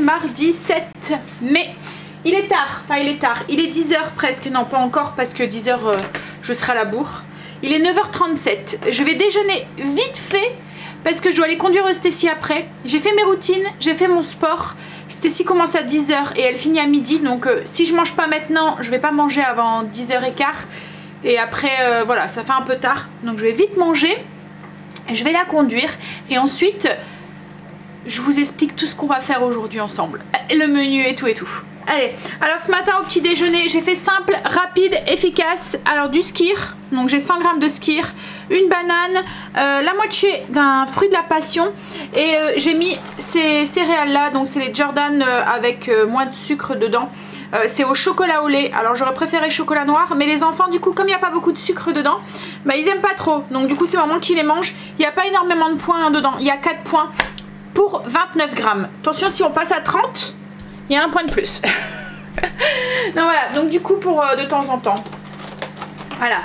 Mardi 7 mai. Il est tard, enfin il est tard, il est 10h presque, non pas encore parce que 10h je serai à la bourre. Il est 9h37, je vais déjeuner vite fait parce que je dois aller conduire Stécie après. J'ai fait mes routines, j'ai fait mon sport. Stécie commence à 10h et elle finit à midi, donc si je mange pas maintenant, je vais pas manger avant 10h15. Et après voilà, ça fait un peu tard, donc je vais vite manger, je vais la conduire et ensuite je vous explique tout ce qu'on va faire aujourd'hui ensemble, le menu et tout et tout. Allez, alors ce matin au petit déjeuner, j'ai fait simple, rapide, efficace. Alors du skyr, donc j'ai 100 g de skyr, une banane, la moitié d'un fruit de la passion et j'ai mis ces céréales là, donc c'est les Jordan avec moins de sucre dedans. C'est au chocolat au lait, alors j'aurais préféré chocolat noir, mais les enfants du coup comme il n'y a pas beaucoup de sucre dedans, bah ils aiment pas trop, donc du coup c'est maman qui les mange. Il n'y a pas énormément de points dedans, il y a 4 points pour 29 grammes. Attention, si on passe à 30, il y a un point de plus. Donc voilà, donc du coup pour de temps en temps. Voilà.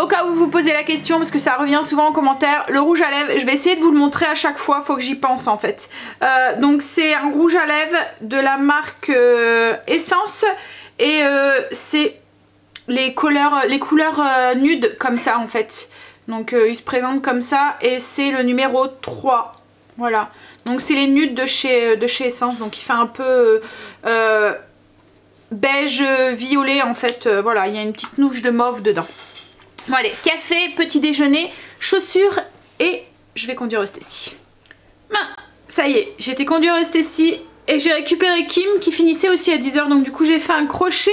Au cas où vous vous posez la question, parce que ça revient souvent en commentaire, le rouge à lèvres, je vais essayer de vous le montrer à chaque fois, faut que j'y pense en fait. Donc c'est un rouge à lèvres de la marque Essence et c'est les couleurs nudes comme ça en fait. Donc il se présente comme ça et c'est le numéro 3. Voilà. Donc c'est les nudes de chez Essence. Donc il fait un peu beige violet en fait. Voilà, il y a une petite nouche de mauve dedans. Bon allez, café, petit déjeuner, chaussures et je vais conduire Stécie. Ben, ça y est, j'ai été conduire Stécie et j'ai récupéré Kim qui finissait aussi à 10h. Donc du coup j'ai fait un crochet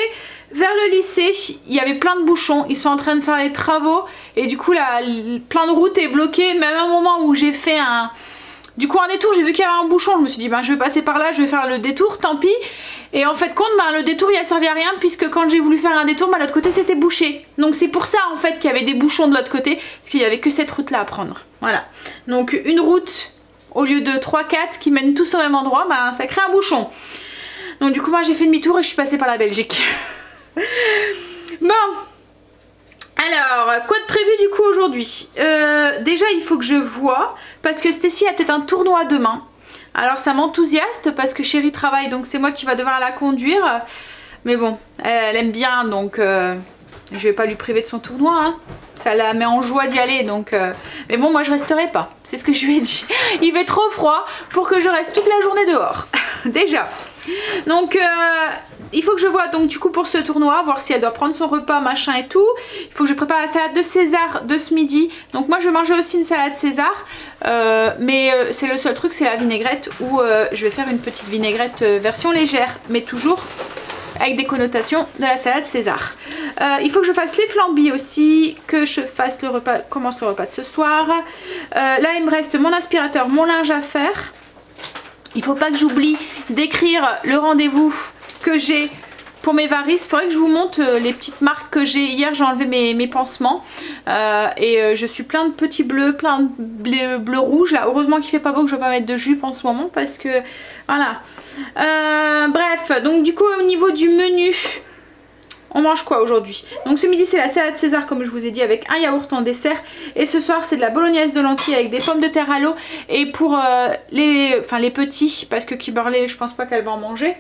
vers le lycée. Il y avait plein de bouchons, ils sont en train de faire les travaux et du coup là plein de routes est bloquée. Même à un moment où j'ai fait un détour, j'ai vu qu'il y avait un bouchon, je me suis dit ben je vais passer par là, je vais faire le détour, tant pis. Et en fait compte, ben, le détour il a servi à rien puisque quand j'ai voulu faire un détour, ben, l'autre côté c'était bouché. Donc c'est pour ça en fait qu'il y avait des bouchons de l'autre côté, parce qu'il n'y avait que cette route là à prendre. Voilà, donc une route au lieu de 3-4 qui mènent tous au même endroit, ben, ça crée un bouchon. Donc du coup moi j'ai fait demi-tour et je suis passée par la Belgique. Bon, alors quoi de prévu du coup aujourd'hui? Déjà il faut que je vois parce que Stécie a peut-être un tournoi demain. Alors ça m'enthousiaste parce que chérie travaille, donc c'est moi qui va devoir la conduire. Mais bon, elle aime bien, donc je vais pas lui priver de son tournoi, hein. Ça la met en joie d'y aller, donc mais bon moi je resterai pas, c'est ce que je lui ai dit. Il fait trop froid pour que je reste toute la journée dehors. Déjà. Donc il faut que je vois donc du coup pour ce tournoi, voir si elle doit prendre son repas machin et tout. Il faut que je prépare la salade de César de ce midi. Donc moi je vais manger aussi une salade César, mais c'est le seul truc, c'est la vinaigrette où je vais faire une petite vinaigrette version légère, mais toujours avec des connotations de la salade César. Il faut que je fasse les flambis aussi, que je fasse le repas, commence le repas de ce soir. Là il me reste mon aspirateur, mon linge à faire. Il faut pas que j'oublie d'écrire le rendez-vous que j'ai pour mes varices. Il faudrait que je vous montre les petites marques que j'ai. Hier j'ai enlevé mes pansements et je suis plein de petits bleus, plein de bleus rouges là. Heureusement qu'il fait pas beau, que je vais pas mettre de jupe en ce moment parce que voilà. Bref, donc du coup au niveau du menu, on mange quoi aujourd'hui? Donc ce midi c'est la salade César comme je vous ai dit avec un yaourt en dessert. Et ce soir c'est de la bolognaise de lentilles avec des pommes de terre à l'eau. Et pour les petits, parce que Kimberley je pense pas qu'elle va en manger.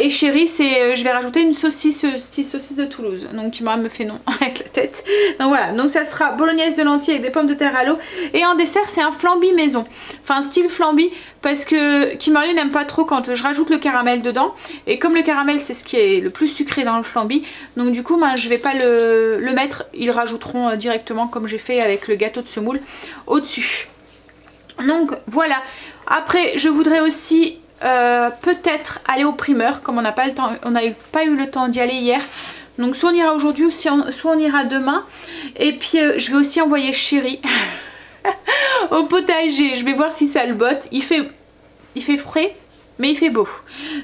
Et chérie, je vais rajouter une saucisse de Toulouse. Donc Imran me fait non avec la tête. Donc voilà, donc ça sera bolognaise de lentilles avec des pommes de terre à l'eau. Et en dessert, c'est un flambi maison. Enfin, style flambi, parce que Kimberly n'aime pas trop quand je rajoute le caramel dedans. Et comme le caramel, c'est ce qui est le plus sucré dans le flambi, donc du coup, je vais pas le mettre. Ils rajouteront directement, comme j'ai fait avec le gâteau de semoule, au-dessus. Donc voilà. Après, je voudrais aussi peut-être aller au primeur, comme on n'a pas le temps, on n'a pas eu le temps d'y aller hier. Donc soit on ira aujourd'hui, soit on ira demain. Et puis je vais aussi envoyer chérie au potager. Je vais voir si ça le botte. Il fait frais, mais il fait beau.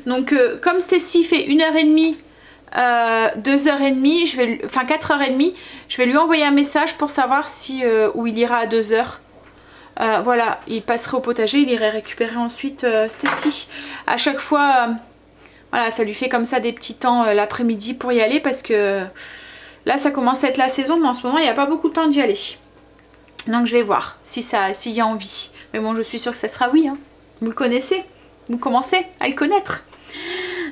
Donc comme Stacy fait 1h30, 2h30, enfin 4h30, je vais lui envoyer un message pour savoir si où il ira à 2h. Voilà, il passerait au potager, il irait récupérer ensuite Stacy. À chaque fois, voilà, ça lui fait comme ça des petits temps l'après-midi pour y aller, parce que là ça commence à être la saison, mais en ce moment il n'y a pas beaucoup de temps d'y aller. Donc je vais voir s'il y a envie. Mais bon, je suis sûre que ça sera oui, hein. Vous le connaissez, vous commencez à le connaître.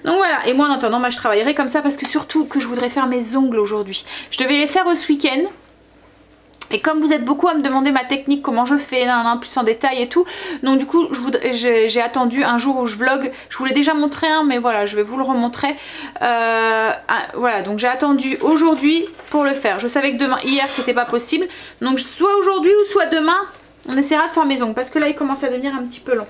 Donc voilà, et moi en attendant, je travaillerai comme ça, parce que surtout que je voudrais faire mes ongles aujourd'hui. Je devais les faire ce week-end. Et comme vous êtes beaucoup à me demander ma technique, comment je fais, plus en détail et tout, donc du coup j'ai attendu un jour où je vlog. Je voulais déjà montrer un, mais voilà, je vais vous le remontrer. Voilà, donc j'ai attendu aujourd'hui pour le faire. Je savais que hier c'était pas possible, donc soit aujourd'hui ou soit demain on essaiera de faire mes ongles, parce que là il commence à devenir un petit peu long.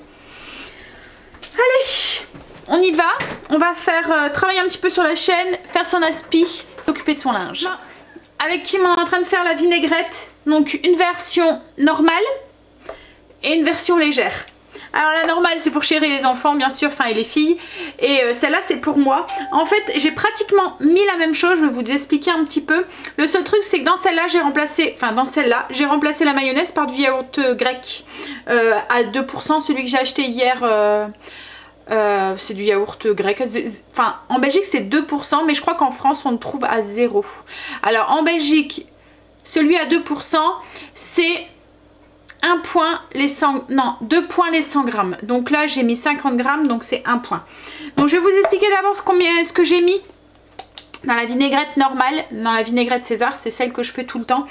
Allez, on y va. On va faire travailler un petit peu sur la chaîne, faire son aspi, s'occuper de son linge. Avec Kim, on est en train de faire la vinaigrette, donc une version normale et une version légère. Alors la normale, c'est pour chérir les enfants bien sûr, et les filles, et celle-là c'est pour moi. En fait, j'ai pratiquement mis la même chose, je vais vous expliquer un petit peu. Le seul truc, c'est que dans celle-là, j'ai remplacé la mayonnaise par du yaourt grec à 2%, celui que j'ai acheté hier. C'est du yaourt grec, enfin en Belgique c'est 2%, mais je crois qu'en France on le trouve à 0. Alors en Belgique, celui à 2% c'est 2 points les 100 grammes. Donc là j'ai mis 50 grammes, donc c'est 1 point. Donc je vais vous expliquer d'abord ce que j'ai mis dans la vinaigrette normale, dans la vinaigrette César, c'est celle que je fais tout le temps.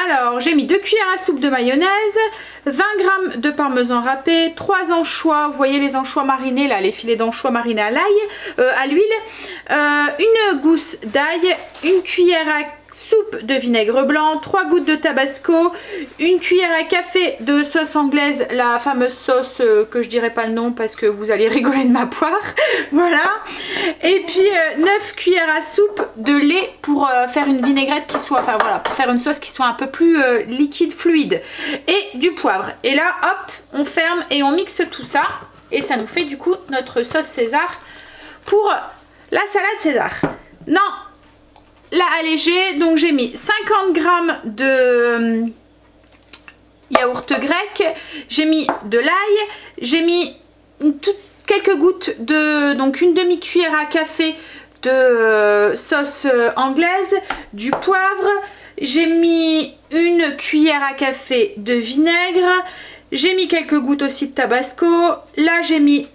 Alors j'ai mis 2 cuillères à soupe de mayonnaise, 20 g de parmesan râpé, 3 anchois, vous voyez les anchois marinés là, les filets d'anchois marinés à l'ail, à l'huile, une gousse d'ail, une cuillère à soupe de vinaigre blanc, 3 gouttes de tabasco, une cuillère à café de sauce anglaise, la fameuse sauce que je dirai pas le nom parce que vous allez rigoler de ma poire, voilà, et puis 9 cuillères à soupe de lait pour faire une vinaigrette qui soit, enfin voilà, pour faire une sauce qui soit un peu plus liquide, fluide, et du poivre. Et là hop, on ferme et on mixe tout ça et ça nous fait du coup notre sauce César pour la salade César. Non, la allégée, donc j'ai mis 50 g de yaourt grec, j'ai mis de l'ail, j'ai mis quelques gouttes de, donc une demi-cuillère à café de sauce anglaise, du poivre, j'ai mis une cuillère à café de vinaigre, j'ai mis quelques gouttes aussi de tabasco, là j'ai mis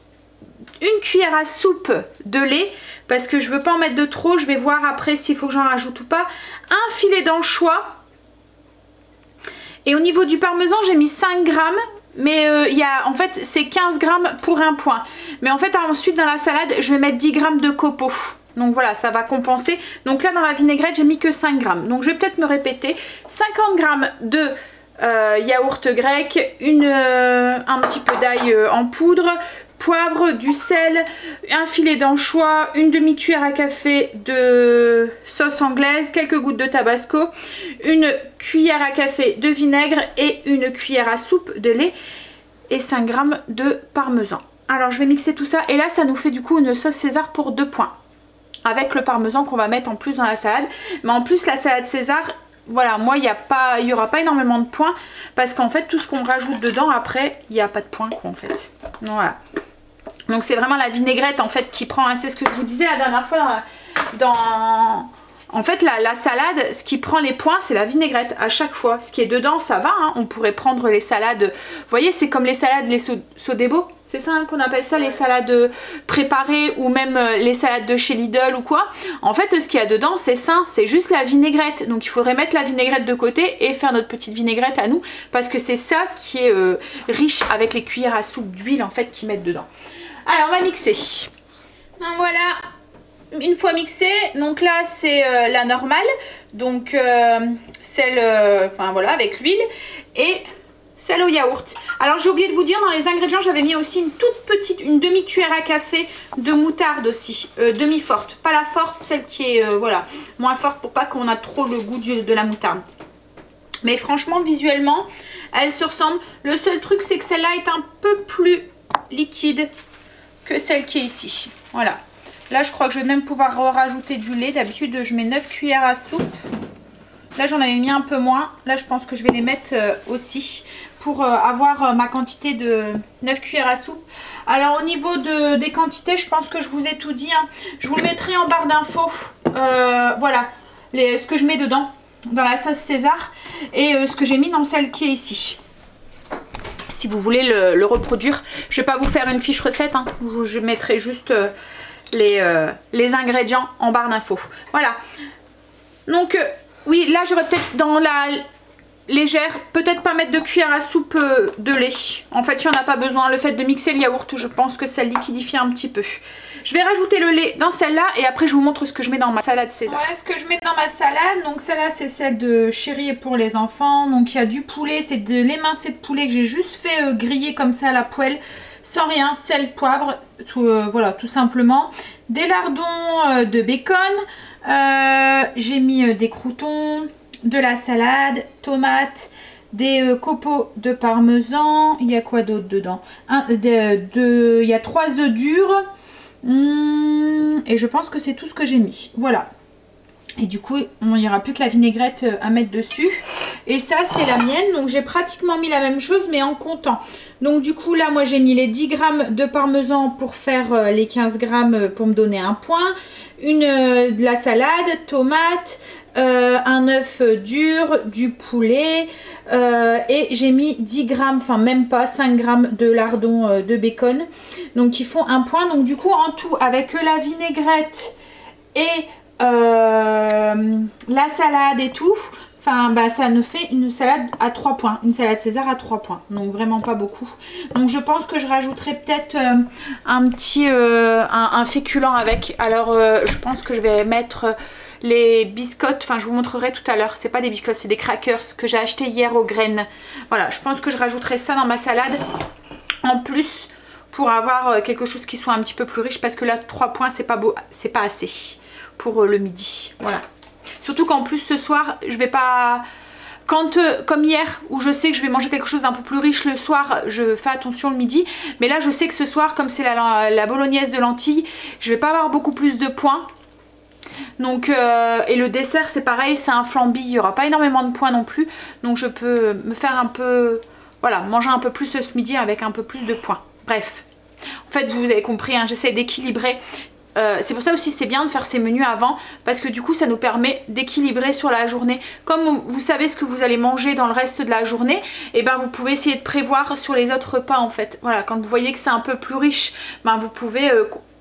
une cuillère à soupe de lait, parce que je veux pas en mettre de trop, je vais voir après s'il faut que j'en rajoute ou pas, un filet d'anchois, et au niveau du parmesan j'ai mis 5 grammes, mais en fait c'est 15 grammes pour 1 point, mais en fait ensuite dans la salade je vais mettre 10 grammes de copeaux, donc voilà, ça va compenser. Donc là dans la vinaigrette j'ai mis que 5 grammes, donc je vais peut-être me répéter, 50 grammes de yaourt grec, un petit peu d'ail en poudre, poivre, du sel, un filet d'anchois, une demi-cuillère à café de sauce anglaise, quelques gouttes de tabasco, une cuillère à café de vinaigre et une cuillère à soupe de lait et 5 grammes de parmesan. Alors je vais mixer tout ça et là ça nous fait du coup une sauce César pour 2 points avec le parmesan qu'on va mettre en plus dans la salade. Mais en plus la salade César, voilà, moi il n'y aura pas énormément de points parce qu'en fait tout ce qu'on rajoute dedans après il n'y a pas de points quoi en fait. Voilà. Donc c'est vraiment la vinaigrette en fait qui prend, c'est ce que je vous disais la dernière fois en fait la salade, ce qui prend les points c'est la vinaigrette à chaque fois. Ce qui est dedans ça va, hein. On pourrait prendre les salades, vous voyez c'est comme les salades, les Sodebo, C'est ça qu'on appelle ça, les salades préparées ou même les salades de chez Lidl ou quoi. En fait, ce qu'il y a dedans, c'est sain, c'est juste la vinaigrette. Donc il faudrait mettre la vinaigrette de côté et faire notre petite vinaigrette à nous parce que c'est ça qui est riche avec les cuillères à soupe d'huile en fait qu'ils mettent dedans. Alors on va mixer. Donc voilà, une fois mixé, donc là c'est la normale, donc celle, enfin voilà, avec l'huile et celle au yaourt. Alors j'ai oublié de vous dire, dans les ingrédients j'avais mis aussi une toute petite, une demi-cuillère à café de moutarde aussi, demi-forte, pas la forte, celle qui est voilà, moins forte pour pas qu'on a trop le goût de la moutarde. Mais franchement visuellement elles se ressemblent. Le seul truc c'est que celle-là est un peu plus liquide que celle qui est ici. Voilà. Là je crois que je vais même pouvoir rajouter du lait. D'habitude je mets 9 cuillères à soupe. Là j'en avais mis un peu moins. Là je pense que je vais les mettre aussi pour avoir ma quantité de 9 cuillères à soupe. Alors au niveau des quantités, je pense que je vous ai tout dit. Hein. Je vous le mettrai en barre d'infos. Voilà ce que je mets dedans, dans la sauce César. Et ce que j'ai mis dans celle qui est ici. Si vous voulez le reproduire, je vais pas vous faire une fiche recette. Hein. Je mettrai juste les ingrédients en barre d'infos. Voilà. Donc... oui, là j'aurais peut-être dans la légère, peut-être pas mettre de cuillère à soupe de lait. En fait, il n'y en a pas besoin. Le fait de mixer le yaourt, je pense que ça liquidifie un petit peu. Je vais rajouter le lait dans celle-là et après je vous montre ce que je mets dans ma salade César. Voilà ce que je mets dans ma salade. Donc celle-là, c'est celle de Chérie et pour les enfants. Donc il y a du poulet, c'est de l'émincé de poulet que j'ai juste fait griller comme ça à la poêle. Sans rien, sel, poivre, voilà, tout simplement. Des lardons de bacon. J'ai mis des croûtons, de la salade, tomates, des copeaux de parmesan. Il y a quoi d'autre dedans? Il y a 3 œufs durs. Et je pense que c'est tout ce que j'ai mis. Voilà. Et du coup, il n'y aura plus que la vinaigrette à mettre dessus. Et ça, c'est la mienne. Donc, j'ai pratiquement mis la même chose, mais en comptant. Donc, du coup, là, moi, j'ai mis les 10 grammes de parmesan pour faire les 15 grammes pour me donner un point. De la salade, tomate, un œuf dur, du poulet. Et j'ai mis 10 grammes, enfin même pas, 5 grammes de lardons de bacon. Donc, qui font un point. Donc, du coup, en tout, avec la vinaigrette et... la salade et tout, enfin bah ça nous fait une salade à 3 points, une salade César à 3 points, donc vraiment pas beaucoup. Donc je pense que je rajouterai peut-être un petit un féculent avec. Alors je pense que je vais mettre les biscottes, enfin je vous montrerai tout à l'heure, c'est pas des biscottes, c'est des crackers que j'ai acheté hier aux graines. Voilà, je pense que je rajouterai ça dans ma salade en plus pour avoir quelque chose qui soit un petit peu plus riche, parce que là 3 points c'est pas beau, c'est pas assez pour le midi. Voilà. Surtout qu'en plus ce soir je vais pas, quand comme hier où je sais que je vais manger quelque chose d'un peu plus riche le soir, je fais attention le midi, mais là je sais que ce soir, comme c'est la bolognaise de lentilles, je vais pas avoir beaucoup plus de points. Donc et le dessert c'est pareil, c'est un flambi, il n'y aura pas énormément de points non plus, donc je peux me faire un peu, voilà, manger un peu plus ce midi avec un peu plus de points. Bref, en fait vous avez compris, hein, j'essaie d'équilibrer. C'est pour ça aussi c'est bien de faire ces menus avant, parce que du coup ça nous permet d'équilibrer sur la journée. Comme vous savez ce que vous allez manger dans le reste de la journée, et ben vous pouvez essayer de prévoir sur les autres repas en fait. Voilà, quand vous voyez que c'est un peu plus riche, ben vous pouvez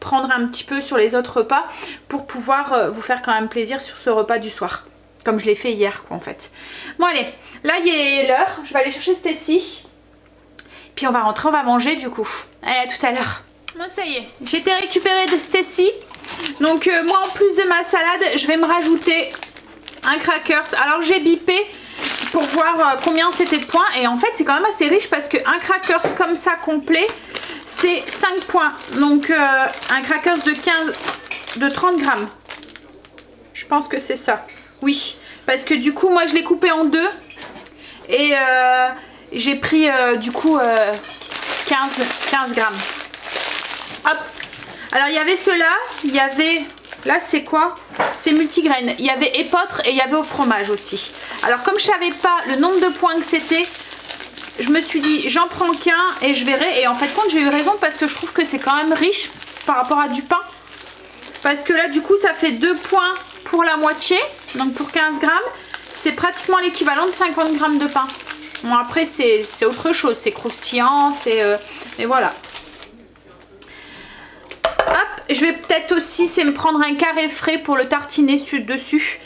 prendre un petit peu sur les autres repas pour pouvoir vous faire quand même plaisir sur ce repas du soir, comme je l'ai fait hier quoi en fait. Bon allez, là il est l'heure, je vais aller chercher Stacy, puis on va rentrer, on va manger du coup. Allez, à tout à l'heure. Bon ça y est, j'ai été récupérée de Stacy. Donc moi en plus de ma salade, je vais me rajouter un crackers. Alors j'ai bipé pour voir combien c'était de points. Et en fait c'est quand même assez riche, parce qu'un crackers comme ça complet, c'est 5 points. Donc un crackers de 30 grammes. Je pense que c'est ça. Oui, parce que du coup moi je l'ai coupé en deux. Et j'ai pris du coup 15 grammes. Hop. Alors il y avait ceux-là, il y avait, là c'est quoi? C'est multigraines. Il y avait épeautre et il y avait au fromage aussi. Alors comme je savais pas le nombre de points que c'était, je me suis dit j'en prends qu'un et je verrai. Et en fait compte j'ai eu raison, parce que je trouve que c'est quand même riche par rapport à du pain. Parce que là du coup ça fait 2 points pour la moitié, donc pour 15 grammes. C'est pratiquement l'équivalent de 50 grammes de pain. Bon après c'est autre chose, c'est croustillant, c'est... mais voilà. je vais peut-être aussi, c'est me prendre un carré frais pour le tartiner dessus.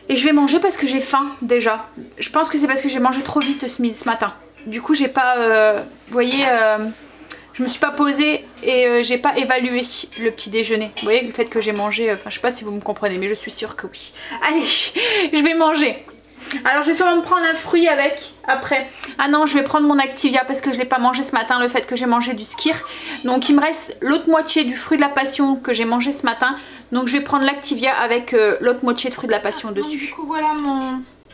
Et je vais manger parce que j'ai faim déjà. Je pense que c'est parce que j'ai mangé trop vite ce matin. Du coup, j'ai pas, vous voyez, je me suis pas posée et j'ai pas évalué le petit déjeuner. Vous voyez, le fait que j'ai mangé, enfin je sais pas si vous me comprenez, mais je suis sûre que oui. Allez, je vais manger. Alors je vais sûrement me prendre un fruit avec après. Ah non, je vais prendre mon Activia parce que je l'ai pas mangé ce matin, le fait que j'ai mangé du skyr. Donc il me reste l'autre moitié du fruit de la passion que j'ai mangé ce matin. Donc je vais prendre l'Activia avec l'autre moitié de fruit de la passion dessus. Donc, du coup voilà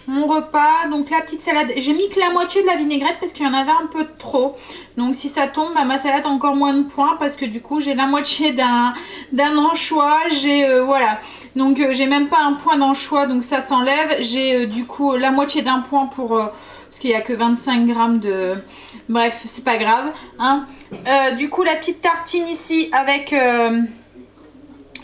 mon repas. Donc la petite salade, j'ai mis que la moitié de la vinaigrette parce qu'il y en avait un peu trop. Donc si ça tombe, bah, ma salade a encore moins de points parce que du coup j'ai la moitié d'un anchois. J'ai voilà. Donc j'ai même pas un point d'anchois, donc ça s'enlève. J'ai du coup la moitié d'un point pour... parce qu'il n'y a que 25 grammes de... Bref, c'est pas grave. Hein. Du coup la petite tartine ici avec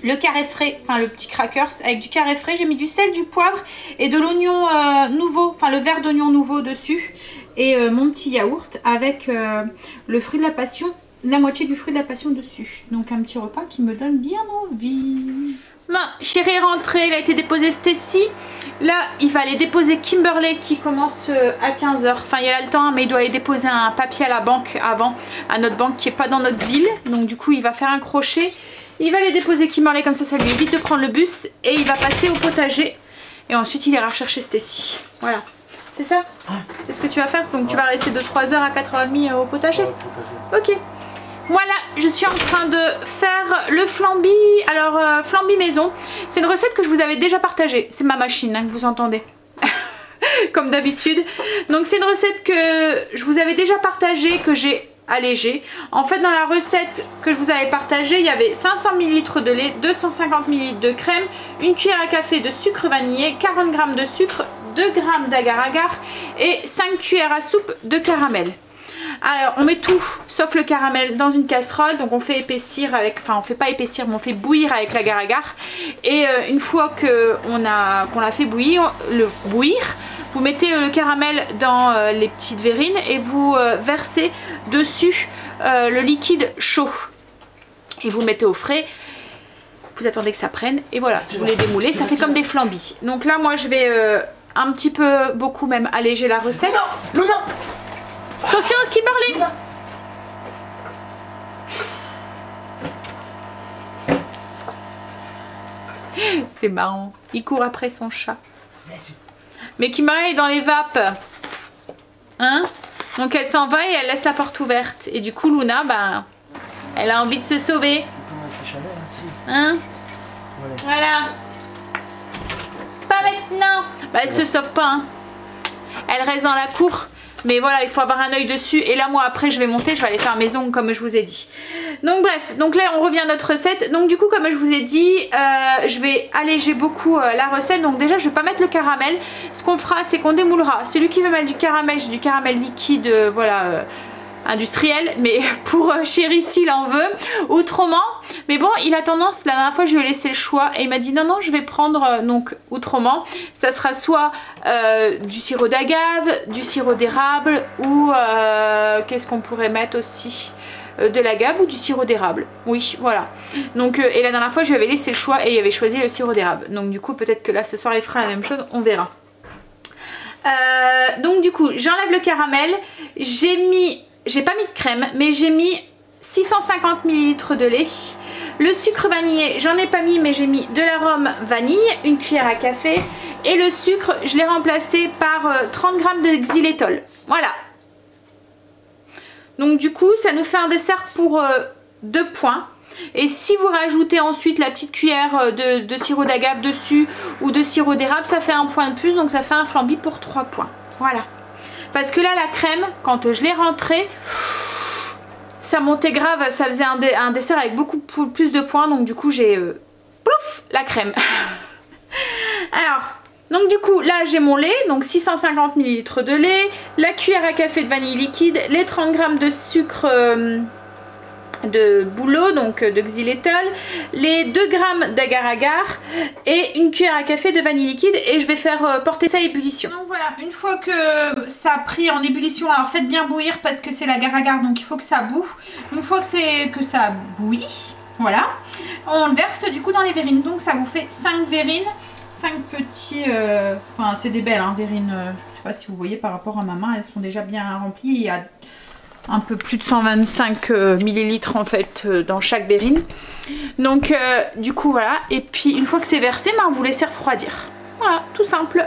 le carré frais, enfin le petit crackers avec du carré frais. J'ai mis du sel, du poivre et de l'oignon nouveau, enfin le verre d'oignon nouveau dessus. Et mon petit yaourt avec le fruit de la passion, la moitié du fruit de la passion dessus. Donc un petit repas qui me donne bien envie. Bon, chérie est rentrée, il a été déposé Stacy. Là, il va aller déposer Kimberley qui commence à 15 h. Enfin, il a le temps, mais il doit aller déposer un papier à la banque avant, à notre banque qui n'est pas dans notre ville. Donc du coup, il va faire un crochet. Il va aller déposer Kimberley, comme ça lui évite de prendre le bus. Et il va passer au potager. Et ensuite, il ira rechercher Stacy. Voilà. C'est ça? C'est ce que tu vas faire? Donc tu vas rester de 3 h à 4 h 30 au potager? Ok. Voilà, je suis en train de faire le flambi. Alors, flambi maison, c'est une recette que je vous avais déjà partagée. C'est ma machine hein, que vous entendez. Comme d'habitude. Donc c'est une recette que je vous avais déjà partagée, que j'ai allégée. En fait, dans la recette que je vous avais partagée, il y avait 500 ml de lait, 250 ml de crème, une cuillère à café de sucre vanillé, 40 g de sucre, 2 g d'agar-agar et 5 cuillères à soupe de caramel. Alors on met tout sauf le caramel dans une casserole, donc on fait épaissir avec, enfin on fait pas épaissir mais on fait bouillir avec l'agar-agar. Et une fois qu'on l'a fait bouillir, vous mettez le caramel dans les petites verrines et vous versez dessus le liquide chaud. Et vous mettez au frais, vous attendez que ça prenne et voilà, vous les démoulez, ça fait comme des flambis. Donc là moi je vais un petit peu, beaucoup même, alléger la recette. Non, non. Attention, Kimberley! C'est marrant. Il court après son chat. Mais Kimberley est dans les vapes. Hein? Donc elle s'en va et elle laisse la porte ouverte. Et du coup, Luna, ben, elle a envie de se sauver. Hein? Voilà. Pas maintenant. Bah, elle se sauve pas. Hein. Elle reste dans la cour. Mais voilà, il faut avoir un œil dessus. Et là, moi, après, je vais monter. Je vais aller faire mes ongles, comme je vous ai dit. Donc, bref. Donc là, on revient à notre recette. Donc, du coup, comme je vous ai dit, je vais alléger beaucoup la recette. Donc, déjà, je vais pas mettre le caramel. Ce qu'on fera, c'est qu'on démoulera. Celui qui veut mettre du caramel, j'ai du caramel liquide, voilà... industriel, mais pour chéri s'il en veut, autrement, mais bon il a tendance, la dernière fois je lui ai laissé le choix et il m'a dit non je vais prendre donc autrement, ça sera soit du sirop d'agave, du sirop d'érable ou qu'est-ce qu'on pourrait mettre aussi, de l'agave ou du sirop d'érable, oui voilà, donc et la dernière fois je lui avais laissé le choix et il avait choisi le sirop d'érable, donc du coup peut-être que là ce soir il fera la même chose, on verra. Donc du coup j'enlève le caramel, j'ai pas mis de crème, mais j'ai mis 650 ml de lait. Le sucre vanillé, j'en ai pas mis, mais j'ai mis de l'arôme vanille, une cuillère à café. Et le sucre, je l'ai remplacé par 30 g de xylitol. Voilà. Donc du coup, ça nous fait un dessert pour 2 points. Et si vous rajoutez ensuite la petite cuillère de sirop d'agave dessus ou de sirop d'érable, ça fait un point de plus. Donc ça fait un flambi pour 3 points. Voilà. Parce que là, la crème, quand je l'ai rentrée, ça montait grave, ça faisait un dessert avec beaucoup plus de points. Donc du coup, j'ai plouf, la crème. Alors, donc du coup, là, j'ai mon lait, donc 650 ml de lait, la cuillère à café de vanille liquide, les 30 g de sucre... de bouleau, donc de xylitol, les 2 g d'agar-agar et une cuillère à café de vanille liquide et je vais faire porter ça à ébullition. Donc voilà, une fois que ça a pris en ébullition, alors faites bien bouillir parce que c'est l'agar-agar donc il faut que ça boue. Une fois que ça bouillit, Voilà. On le verse du coup dans les verrines. Donc ça vous fait 5 verrines. 5 petits... Enfin, c'est des belles hein, verrines. Je ne sais pas si vous voyez par rapport à ma main. Elles sont déjà bien remplies. Il y a un peu plus de 125 millilitres en fait dans chaque verrine. Donc du coup voilà. Et puis une fois que c'est versé, vous laissez refroidir. Voilà, tout simple.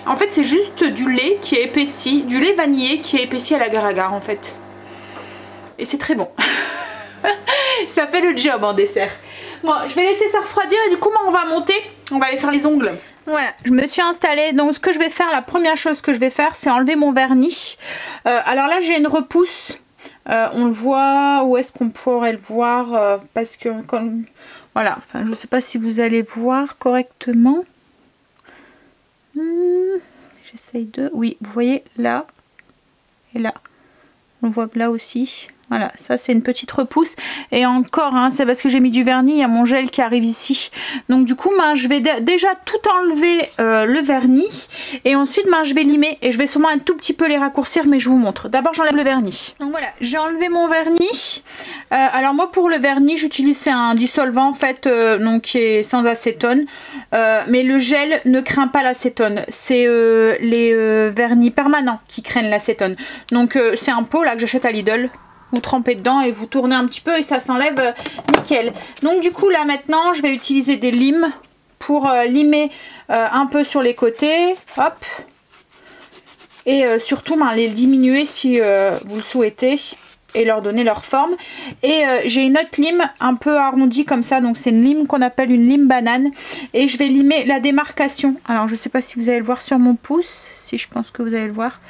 En fait c'est juste du lait qui est épaissi, du lait vanillé qui est épaissi à l'agar-agar en fait. Et c'est très bon. Ça fait le job en dessert. Bon, je vais laisser ça refroidir et du coup on va monter, on va aller faire les ongles. Voilà, je me suis installée. Donc ce que je vais faire, la première chose que je vais faire, c'est enlever mon vernis. Alors là j'ai une repousse. On le voit, où est-ce qu'on pourrait le voir parce que comme... Voilà, enfin je ne sais pas si vous allez voir correctement. J'essaye de... Oui, vous voyez là et là. On voit là aussi. Voilà, ça c'est une petite repousse. Et encore, hein, c'est parce que j'ai mis du vernis, il y a mon gel qui arrive ici. Donc du coup, je vais déjà tout enlever le vernis. Et ensuite, je vais limer. Et je vais sûrement un tout petit peu les raccourcir, mais je vous montre. D'abord, j'enlève le vernis. Donc voilà, j'ai enlevé mon vernis. Alors moi, pour le vernis, j'utilise un dissolvant en fait, donc qui est sans acétone. Mais le gel ne craint pas l'acétone. C'est les vernis permanents qui craignent l'acétone. Donc c'est un pot là que j'achète à Lidl. Vous trempez dedans et vous tournez un petit peu et ça s'enlève nickel. Donc du coup là maintenant je vais utiliser des limes pour limer un peu sur les côtés. Hop. Et surtout les diminuer si vous le souhaitez et leur donner leur forme. Et j'ai une autre lime un peu arrondie comme ça. Donc c'est une lime qu'on appelle une lime banane. Et je vais limer la démarcation. Alors je ne sais pas si vous allez le voir sur mon pouce. Si je pense que vous allez le voir.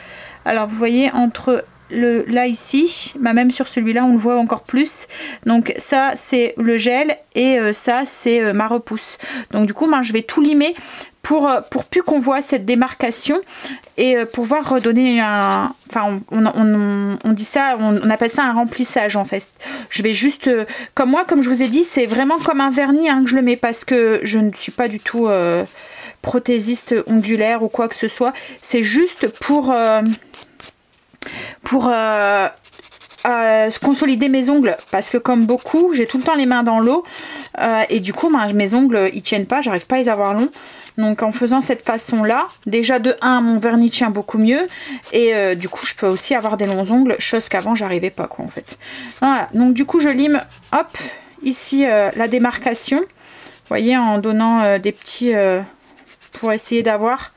Alors vous voyez entre... là ici, même sur celui-là on le voit encore plus. Donc ça c'est le gel et ça c'est ma repousse. Donc du coup je vais tout limer pour plus qu'on voit cette démarcation et pour pouvoir redonner un... Enfin on dit ça, on appelle ça un remplissage en fait. Je vais juste, comme je vous ai dit, c'est vraiment comme un vernis que je le mets parce que je ne suis pas du tout prothésiste ongulaire ou quoi que ce soit. C'est juste pour se consolider mes ongles parce que comme beaucoup j'ai tout le temps les mains dans l'eau et du coup mes ongles ils tiennent pas, j'arrive pas à les avoir longs. Donc en faisant cette façon là, déjà de 1 mon vernis tient beaucoup mieux et du coup je peux aussi avoir des longs ongles, chose qu'avant j'arrivais pas quoi en fait. Voilà, donc du coup je lime hop ici la démarcation, vous voyez, en donnant des petits pour essayer d'avoir,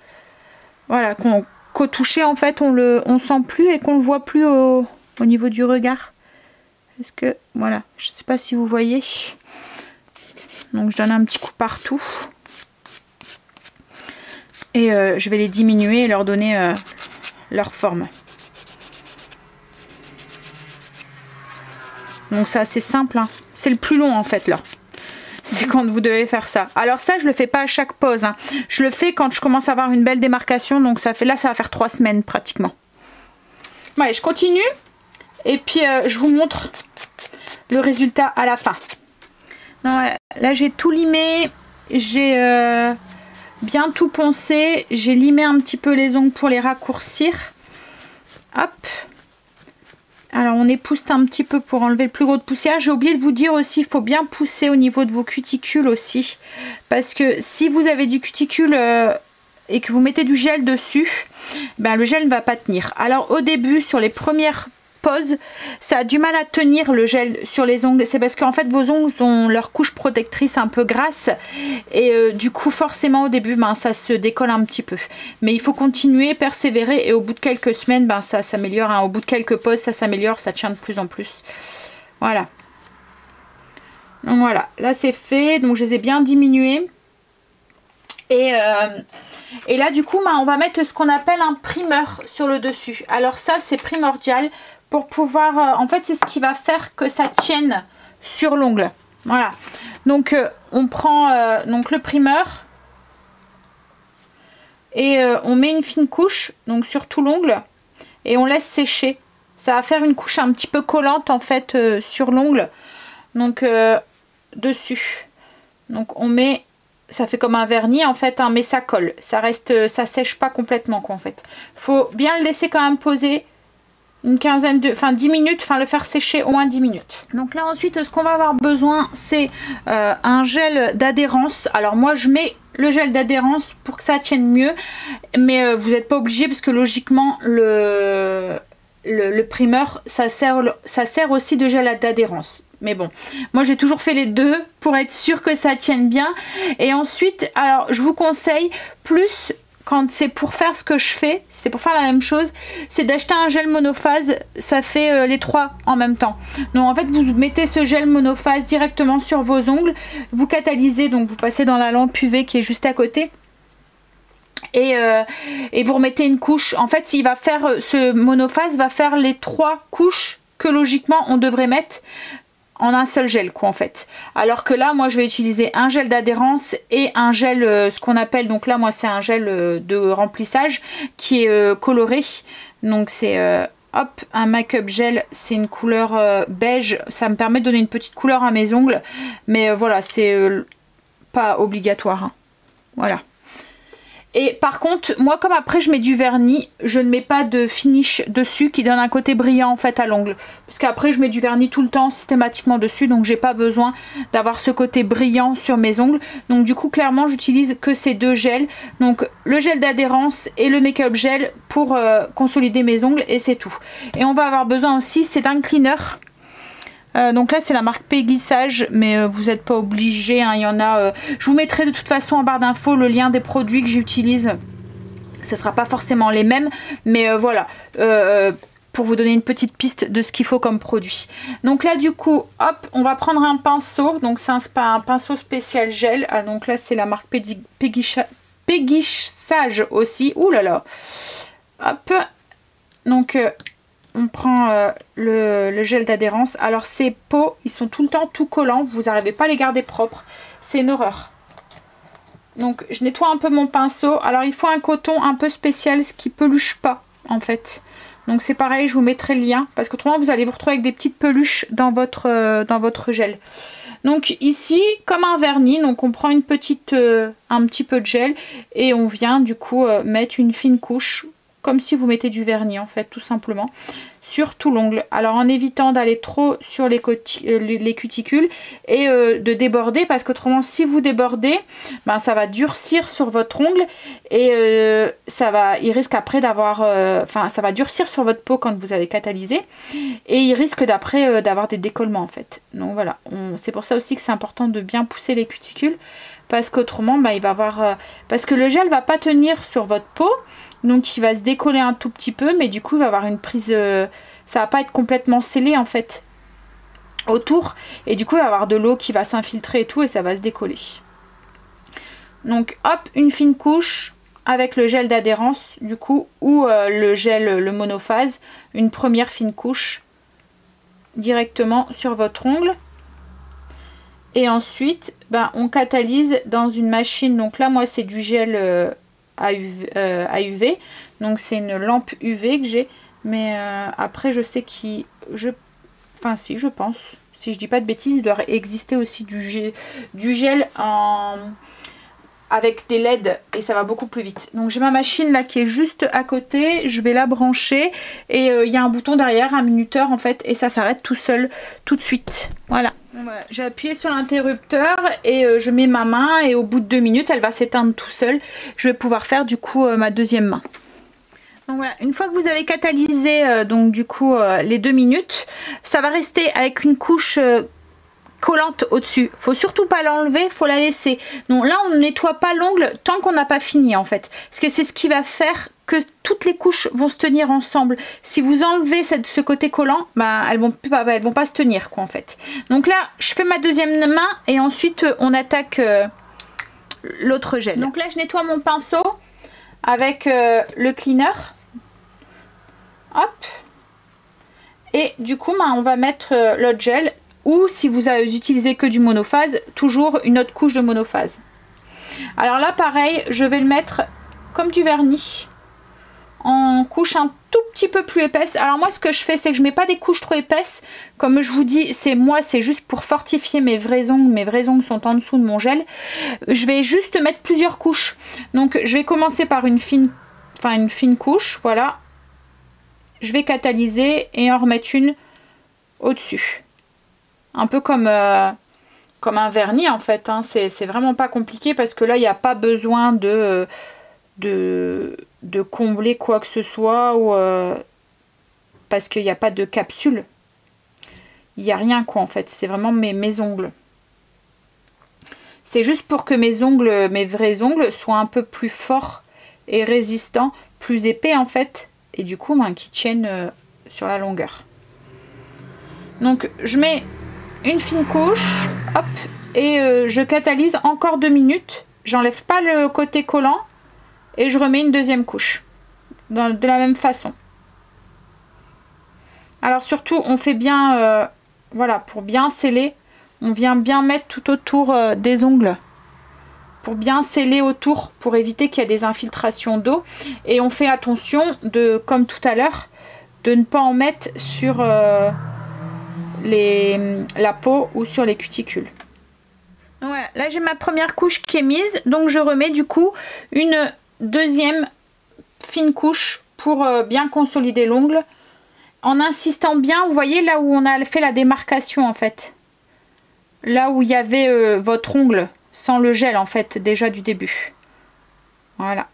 voilà, qu'au toucher en fait on sent plus et qu'on le voit plus au niveau du regard. Est-ce que voilà, je sais pas si vous voyez. Donc je donne un petit coup partout et je vais les diminuer et leur donner leur forme. Donc c'est assez simple hein. C'est le plus long en fait là. C'est quand vous devez faire ça. Alors ça je le fais pas à chaque pause hein. Je le fais quand je commence à avoir une belle démarcation. Donc ça fait là, ça va faire 3 semaines pratiquement. Bon, allez, je continue. Et puis je vous montre le résultat à la fin. Non, voilà. Là j'ai tout limé. J'ai bien tout poncé. J'ai limé un petit peu les ongles pour les raccourcir. Hop. Alors on épousse un petit peu pour enlever le plus gros de poussière. J'ai oublié de vous dire aussi, il faut bien pousser au niveau de vos cuticules aussi. Parce que si vous avez du cuticule et que vous mettez du gel dessus, le gel ne va pas tenir. Alors au début, sur les premières poses, ça a du mal à tenir le gel sur les ongles. C'est parce qu'en fait vos ongles ont leur couche protectrice un peu grasse. Et du coup forcément au début ça se décolle un petit peu. Mais il faut continuer, persévérer et au bout de quelques semaines ça s'améliore. Hein. Au bout de quelques poses ça s'améliore, ça tient de plus en plus. Voilà. Donc voilà, là c'est fait. Donc je les ai bien diminués. Et là du coup on va mettre ce qu'on appelle un primeur sur le dessus. Alors ça c'est primordial pour pouvoir, en fait c'est ce qui va faire que ça tienne sur l'ongle. Voilà, donc on prend donc le primeur et on met une fine couche donc sur tout l'ongle et on laisse sécher. Ça va faire une couche un petit peu collante en fait sur l'ongle, donc dessus. Donc on met, ça fait comme un vernis en fait, hein, mais ça colle, ça reste, ça sèche pas complètement quoi en fait. Faut bien le laisser quand même poser une quinzaine de, enfin 10 minutes, enfin le faire sécher au moins 10 minutes. Donc là ensuite ce qu'on va avoir besoin c'est un gel d'adhérence. Alors moi je mets le gel d'adhérence pour que ça tienne mieux, mais vous n'êtes pas obligé parce que logiquement le primeur ça sert aussi de gel d'adhérence. Mais bon, moi j'ai toujours fait les deux pour être sûr que ça tienne bien. Et ensuite, alors je vous conseille plus quand c'est pour faire ce que je fais, c'est pour faire la même chose, c'est d'acheter un gel monophase, ça fait les trois en même temps. Donc en fait vous mettez ce gel monophase directement sur vos ongles, vous catalysez, donc vous passez dans la lampe UV qui est juste à côté. Et vous remettez une couche. En fait, il va faire, ce monophase va faire les 3 couches que logiquement on devrait mettre en un seul gel quoi en fait. Alors que là moi je vais utiliser un gel d'adhérence et un gel ce qu'on appelle, donc là moi c'est un gel de remplissage qui est coloré. Donc c'est hop, un make-up gel, c'est une couleur beige, ça me permet de donner une petite couleur à mes ongles, mais voilà c'est pas obligatoire hein. Voilà. Et par contre, moi comme après je mets du vernis, je ne mets pas de finish dessus qui donne un côté brillant en fait à l'ongle. Parce qu'après je mets du vernis tout le temps systématiquement dessus, donc j'ai pas besoin d'avoir ce côté brillant sur mes ongles. Donc du coup clairement j'utilise que ces deux gels. Donc le gel d'adhérence et le make-up gel pour consolider mes ongles et c'est tout. Et on va avoir besoin aussi, c'est d'un cleaner. Donc là c'est la marque Peggy Sage, mais vous n'êtes pas obligé hein, il y en a, je vous mettrai de toute façon en barre d'infos le lien des produits que j'utilise. Ce ne sera pas forcément les mêmes, mais voilà, pour vous donner une petite piste de ce qu'il faut comme produit. Donc là du coup hop, on va prendre un pinceau, donc c'est un pinceau spécial gel. Ah, donc là c'est la marque Peggy Sage aussi. Ouh là là. Hop, donc on prend le gel d'adhérence. Alors ces pots, ils sont tout le temps tout collants. Vous n'arrivez pas à les garder propres. C'est une horreur. Donc je nettoie un peu mon pinceau. Alors il faut un coton un peu spécial, ce qui peluche pas en fait. Donc c'est pareil, je vous mettrai le lien. Parce qu'autrement vous allez vous retrouver avec des petites peluches dans votre gel. Donc ici, comme un vernis, donc on prend un petit peu de gel. Et on vient du coup mettre une fine couche. Comme si vous mettez du vernis en fait, tout simplement, sur tout l'ongle. Alors en évitant d'aller trop sur les cuticules et de déborder, parce qu'autrement si vous débordez, ben, ça va durcir sur votre ongle et il risque après d'avoir, ça va durcir sur votre peau quand vous avez catalysé et il risque d'après d'avoir des décollements en fait. Donc voilà, c'est pour ça aussi que c'est important de bien pousser les cuticules, parce qu'autrement ben, il va avoir, parce que le gel va pas tenir sur votre peau. Donc il va se décoller un tout petit peu, mais du coup il va avoir une prise, ça va pas être complètement scellé en fait autour, et du coup il va y avoir de l'eau qui va s'infiltrer et tout, et ça va se décoller. Donc hop, une fine couche avec le gel d'adhérence du coup, ou le monophase, une première fine couche directement sur votre ongle. Et ensuite ben, on catalyse dans une machine, donc là moi c'est du gel à UV, donc c'est une lampe UV que j'ai, mais après je sais je pense, si je dis pas de bêtises, il doit exister aussi du gel avec des LED et ça va beaucoup plus vite. Donc j'ai ma machine là qui est juste à côté, je vais la brancher et il y a un bouton derrière, un minuteur en fait, et ça s'arrête tout seul tout de suite. Voilà. J'ai appuyé sur l'interrupteur et je mets ma main et au bout de 2 minutes elle va s'éteindre tout seul. Je vais pouvoir faire du coup ma deuxième main. Donc voilà, une fois que vous avez catalysé donc du coup les 2 minutes, ça va rester avec une couche collante au-dessus. Faut surtout pas l'enlever, faut la laisser. Donc là on ne nettoie pas l'ongle tant qu'on n'a pas fini en fait. Parce que c'est ce qui va faire que toutes les couches vont se tenir ensemble. Si vous enlevez ce côté collant, bah, elles vont pas se tenir quoi en fait. Donc là je fais ma deuxième main et ensuite on attaque l'autre gel. Donc là je nettoie mon pinceau avec le cleaner. Hop. Et du coup bah, on va mettre l'autre gel. Ou si vous utilisez que du monophase, toujours une autre couche de monophase. Alors là pareil, je vais le mettre comme du vernis en couche un tout petit peu plus épaisse. Alors moi ce que je fais c'est que je mets pas des couches trop épaisses. Comme je vous dis, c'est juste pour fortifier mes vrais ongles. Mes vrais ongles sont en dessous de mon gel. Je vais juste mettre plusieurs couches. Donc je vais commencer par une fine couche, voilà. je vais catalyser et en remettre une au-dessus. Un peu comme un vernis en fait, hein. C'est vraiment pas compliqué parce que là, il n'y a pas besoin de combler quoi que ce soit ou parce qu'il n'y a pas de capsule. Il n'y a rien quoi en fait, c'est vraiment mes ongles. C'est juste pour que mes vrais ongles soient un peu plus forts et résistants, plus épais en fait, et du coup qui tiennent sur la longueur. Donc je mets une fine couche, hop, et je catalyse encore 2 minutes. J'enlève pas le côté collant et je remets une deuxième couche de la même façon. Alors surtout on fait bien, voilà, pour bien sceller, on vient bien mettre tout autour des ongles pour bien sceller autour, pour éviter qu'il y ait des infiltrations d'eau, et on fait attention de, comme tout à l'heure, de ne pas en mettre sur la peau ou sur les cuticules. Voilà, là j'ai ma première couche qui est mise, donc je remets du coup une deuxième fine couche pour bien consolider l'ongle, en insistant bien, vous voyez là où on a fait la démarcation en fait, là où il y avait votre ongle sans le gel en fait déjà du début. Voilà.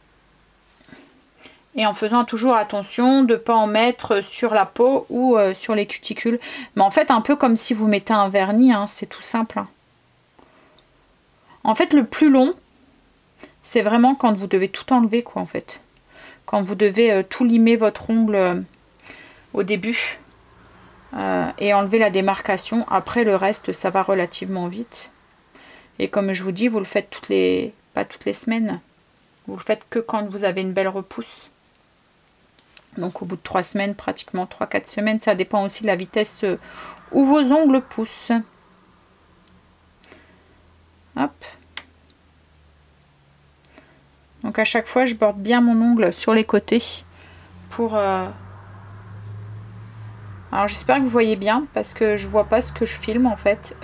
Et en faisant toujours attention de ne pas en mettre sur la peau ou sur les cuticules. Mais en fait un peu comme si vous mettez un vernis, hein, c'est tout simple. Hein. En fait le plus long, c'est vraiment quand vous devez tout enlever quoi en fait. Quand vous devez tout limer votre ongle au début et enlever la démarcation. Après le reste ça va relativement vite. Et comme je vous dis, vous le faites pas toutes les semaines. Vous le faites que quand vous avez une belle repousse. Donc au bout de 3 semaines, pratiquement 3-4 semaines, ça dépend aussi de la vitesse où vos ongles poussent. Hop. Donc à chaque fois, je borde bien mon ongle sur les côtés pour... Alors j'espère que vous voyez bien parce que je vois pas ce que je filme en fait.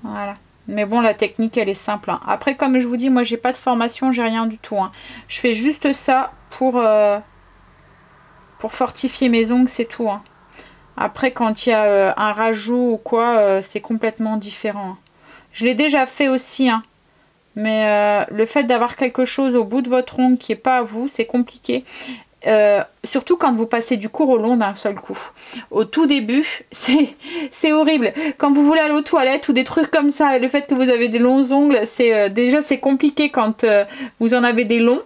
Voilà. Mais bon, la technique elle est simple. Hein. Après, comme je vous dis, moi j'ai pas de formation, j'ai rien du tout. Hein. Je fais juste ça pour fortifier mes ongles, c'est tout. Hein. Après, quand il y a un rajout ou quoi, c'est complètement différent. Hein. Je l'ai déjà fait aussi. Hein. Mais le fait d'avoir quelque chose au bout de votre ongle qui n'est pas à vous, c'est compliqué. Surtout quand vous passez du court au long d'un seul coup. Au tout début, c'est horrible. Quand vous voulez aller aux toilettes ou des trucs comme ça, et le fait que vous avez des longs ongles, déjà c'est compliqué quand vous en avez des longs.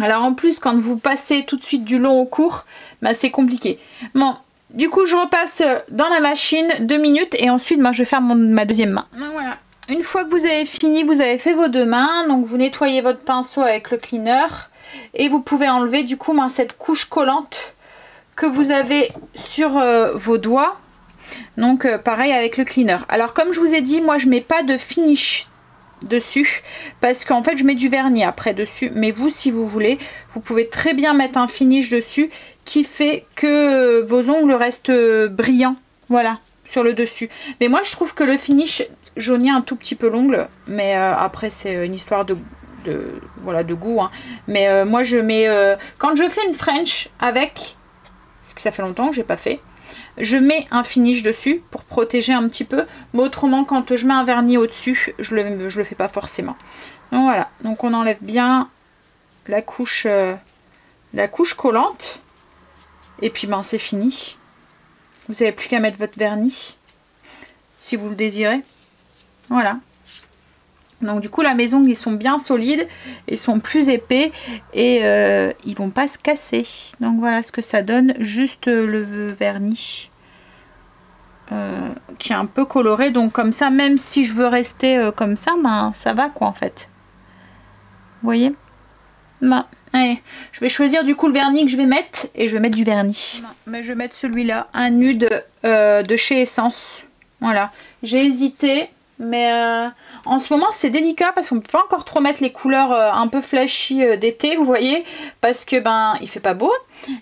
Alors en plus, quand vous passez tout de suite du long au court, bah, c'est compliqué. Bon, du coup, je repasse dans la machine 2 minutes et ensuite, moi, je vais faire ma deuxième main. Voilà. Une fois que vous avez fini, vous avez fait vos 2 mains, donc vous nettoyez votre pinceau avec le cleaner. Et vous pouvez enlever du coup cette couche collante que vous avez sur vos doigts. Donc pareil avec le cleaner. Alors comme je vous ai dit, moi je mets pas de finish dessus parce qu'en fait je mets du vernis après dessus. Mais vous, si vous voulez, vous pouvez très bien mettre un finish dessus qui fait que vos ongles restent brillants. Voilà, sur le dessus. Mais moi je trouve que le finish jaunit un tout petit peu l'ongle. Mais après c'est une histoire de goût. Hein. Mais moi je mets... quand je fais une French avec... Parce que ça fait longtemps que j'ai pas fait. Je mets un finish dessus pour protéger un petit peu. Mais autrement, quand je mets un vernis au-dessus, je le fais pas forcément. Donc voilà. Donc on enlève bien la couche collante. Et puis ben c'est fini. Vous n'avez plus qu'à mettre votre vernis. Si vous le désirez. Voilà. Donc du coup, là, mes ongles, ils sont bien solides. Ils sont plus épais. Et ils vont pas se casser. Donc voilà ce que ça donne. Juste le vernis. Qui est un peu coloré. Donc comme ça, même si je veux rester comme ça, ben, ça va quoi en fait. Vous voyez? Ben, allez, je vais choisir du coup le vernis que je vais mettre. Et je vais mettre du vernis. Mais je vais mettre celui-là. Un nude de chez Essence. Voilà. J'ai hésité. Mais en ce moment c'est délicat parce qu'on peut pas encore trop mettre les couleurs un peu flashy d'été, vous voyez, parce que ben il fait pas beau.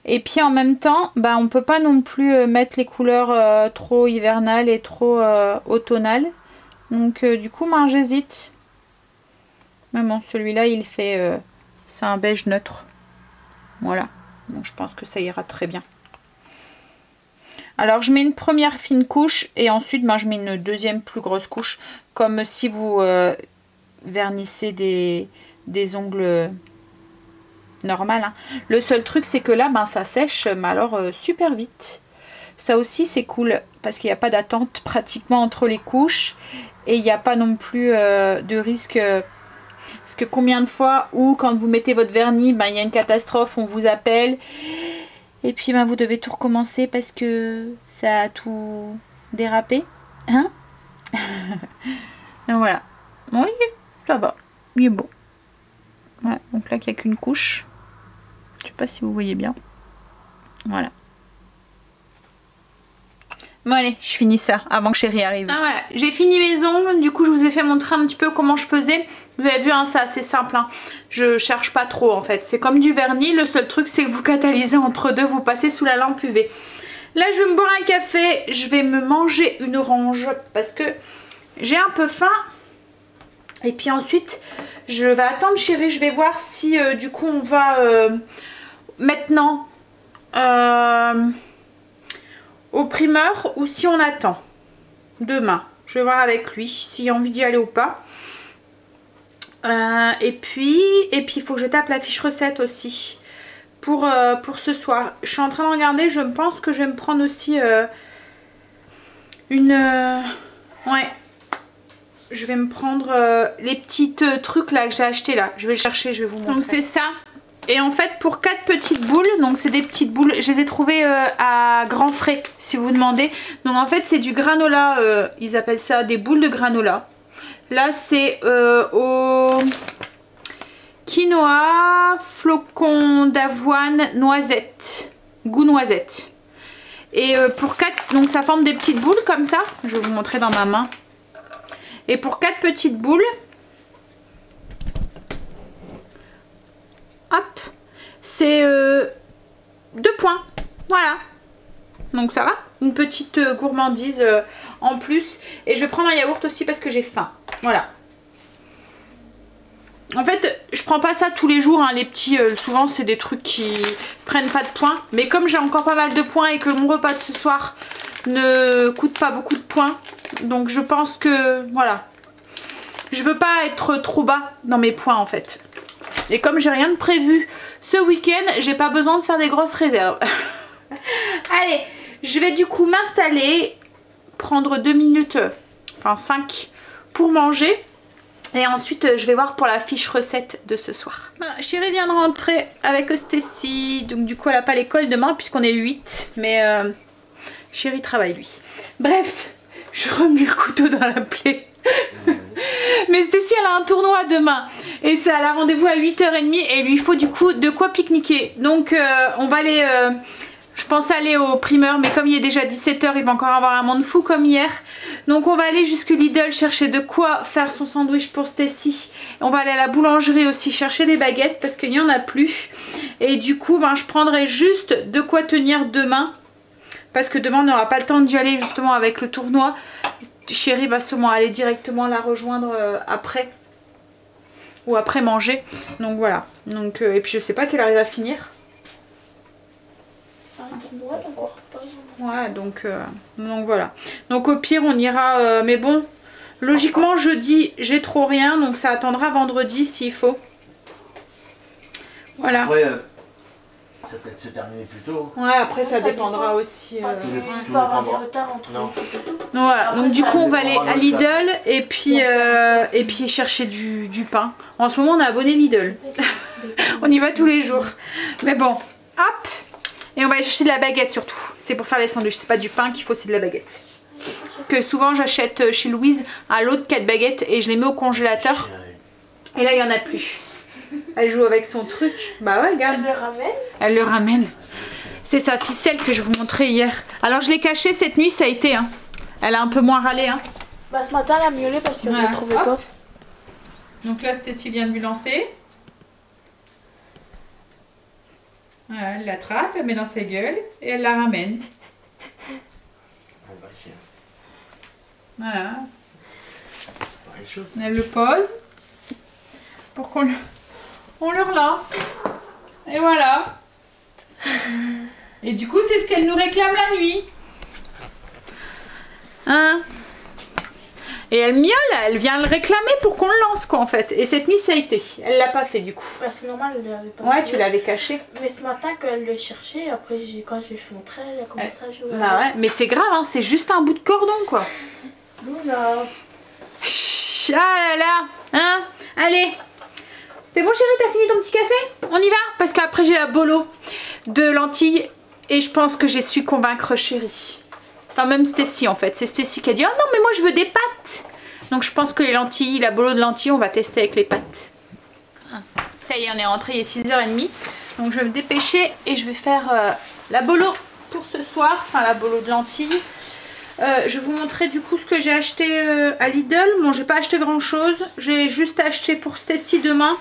Et puis en même temps, ben on peut pas non plus mettre les couleurs trop hivernales et trop automnales. Donc du coup ben j'hésite. Mais bon, celui-là il fait c'est un beige neutre. Voilà. Donc je pense que ça ira très bien. Alors je mets une première fine couche et ensuite je mets une deuxième plus grosse couche. Comme si vous vernissez des ongles normal, hein. Le seul truc c'est que là ça sèche mais alors super vite. Ça aussi c'est cool parce qu'il n'y a pas d'attente pratiquement entre les couches et il n'y a pas non plus de risque parce que combien de fois où quand vous mettez votre vernis il y a une catastrophe, on vous appelle et puis vous devez tout recommencer parce que ça a tout dérapé, hein. Et voilà, oui ça va, il est beau. Ouais, donc là il n'y a qu'une couche. Je sais pas si vous voyez bien. Voilà. Bon allez, je finis ça avant que Chérie arrive. Ah voilà, j'ai fini mes ongles. Du coup, je vous ai fait montrer un petit peu comment je faisais. Vous avez vu, hein, c'est assez simple. Hein. Je cherche pas trop en fait. C'est comme du vernis. Le seul truc, c'est que vous catalysez entre deux. Vous passez sous la lampe UV. Là, je vais me boire un café. Je vais me manger une orange parce que j'ai un peu faim. Et puis ensuite, je vais attendre Chérie. Je vais voir si du coup, on va... maintenant au primeur ou si on attend demain. Je vais voir avec lui s'il a envie d'y aller ou pas. Et puis il faut que je tape la fiche recette aussi pour ce soir. Je suis en train de regarder, je pense que je vais me prendre aussi ouais, je vais me prendre les petits trucs là que j'ai acheté là. Je vais le chercher, je vais vous montrer. Donc c'est ça. Et en fait pour 4 petites boules, donc c'est des petites boules, je les ai trouvées à grands frais si vous demandez. Donc en fait c'est du granola, ils appellent ça des boules de granola. Là c'est au quinoa, flocon d'avoine, noisette, goût noisette. Et pour 4, donc ça forme des petites boules comme ça, je vais vous montrer dans ma main. Et pour 4 petites boules, hop, c'est 2 points. Voilà. Donc ça va. Une petite gourmandise en plus. Et je vais prendre un yaourt aussi parce que j'ai faim. Voilà. En fait, je prends pas ça tous les jours. Hein, les petits, souvent c'est des trucs qui prennent pas de points. Mais comme j'ai encore pas mal de points et que mon repas de ce soir ne coûte pas beaucoup de points. Donc je pense que, voilà. Je veux pas être trop bas dans mes points en fait. Et comme j'ai rien de prévu ce week-end, j'ai pas besoin de faire des grosses réserves. Allez, je vais du coup m'installer, prendre 2 minutes, enfin 5 pour manger. Et ensuite, je vais voir pour la fiche recette de ce soir. Chérie vient de rentrer avec Stécie. Donc du coup, elle n'a pas l'école demain puisqu'on est 8. Mais Chérie travaille lui. Bref, je remue le couteau dans la plaie. Mais Stécie elle a un tournoi demain et ça elle a rendez-vous à 8h30 et il lui faut du coup de quoi pique-niquer. Donc on va aller, je pense aller au primeur, mais comme il est déjà 17h, il va encore avoir un monde fou comme hier. Donc on va aller jusque Lidl chercher de quoi faire son sandwich pour Stécie. On va aller à la boulangerie aussi chercher des baguettes parce qu'il n'y en a plus. Et du coup je prendrai juste de quoi tenir demain. Parce que demain on n'aura pas le temps d'y aller justement avec le tournoi. Chérie va sûrement aller directement la rejoindre après. Ou après manger. Donc voilà. Donc, et puis je sais pas qu'elle arrive à finir. Ouais, donc voilà. Donc au pire on ira. Mais bon, logiquement jeudi j'ai trop rien. Donc ça attendra vendredi s'il faut. Voilà. Après, ça peut être se terminer plus tôt. Ouais, après ça dépendra aussi. Il peut avoir des retards entre les... Voilà, donc du coup on va aller à Lidl et puis chercher du pain. En ce moment on est abonné Lidl. On y va tous les jours. Mais bon, hop. Et on va aller chercher de la baguette surtout. C'est pour faire les sandwichs, c'est pas du pain qu'il faut, c'est de la baguette. Parce que souvent j'achète chez Louise un lot de 4 baguettes et je les mets au congélateur. Et là il y en a plus. Elle joue avec son truc. Bah ouais, regarde. Elle le ramène. Elle le ramène. C'est sa ficelle que je vous montrais hier. Alors je l'ai cachée cette nuit, ça a été. Hein. Elle a un peu moins râlé. Hein. Bah ce matin elle a miaulé parce qu'elle ne la trouvait pas. Donc là Stécie vient de lui lancer. Voilà, elle l'attrape, elle met dans sa gueule et elle la ramène. Voilà. Elle le pose pour qu'on le relance. Et voilà. Et du coup, c'est ce qu'elle nous réclame la nuit. Hein? Et elle miaule, elle vient le réclamer pour qu'on le lance quoi en fait. Et cette nuit ça a été. Elle l'a pas fait du coup. Bah, c'est normal, elle l'avait pas Ouais, fait. tu l'avais caché. Mais ce matin quand elle le cherchait, après quand je lui ai montré, elle a commencé à jouer. Bah ouais, mais c'est grave, hein, c'est juste un bout de cordon quoi. Luna. Ah là là, hein? Allez. C'est bon chérie, t'as fini ton petit café? On y va? Parce qu'après j'ai la bolo de lentilles et je pense que j'ai su convaincre chérie. Enfin même Stécie en fait, c'est Stécie qui a dit oh non mais moi je veux des pâtes. Donc je pense que les lentilles, la bolo de lentilles on va tester avec les pâtes. Ça y est on est rentré, il est 6h30. Donc je vais me dépêcher et je vais faire la bolo pour ce soir. Enfin la bolo de lentilles. Je vais vous montrer du coup ce que j'ai acheté à Lidl. Bon j'ai pas acheté grand chose, j'ai juste acheté pour Stécie demain.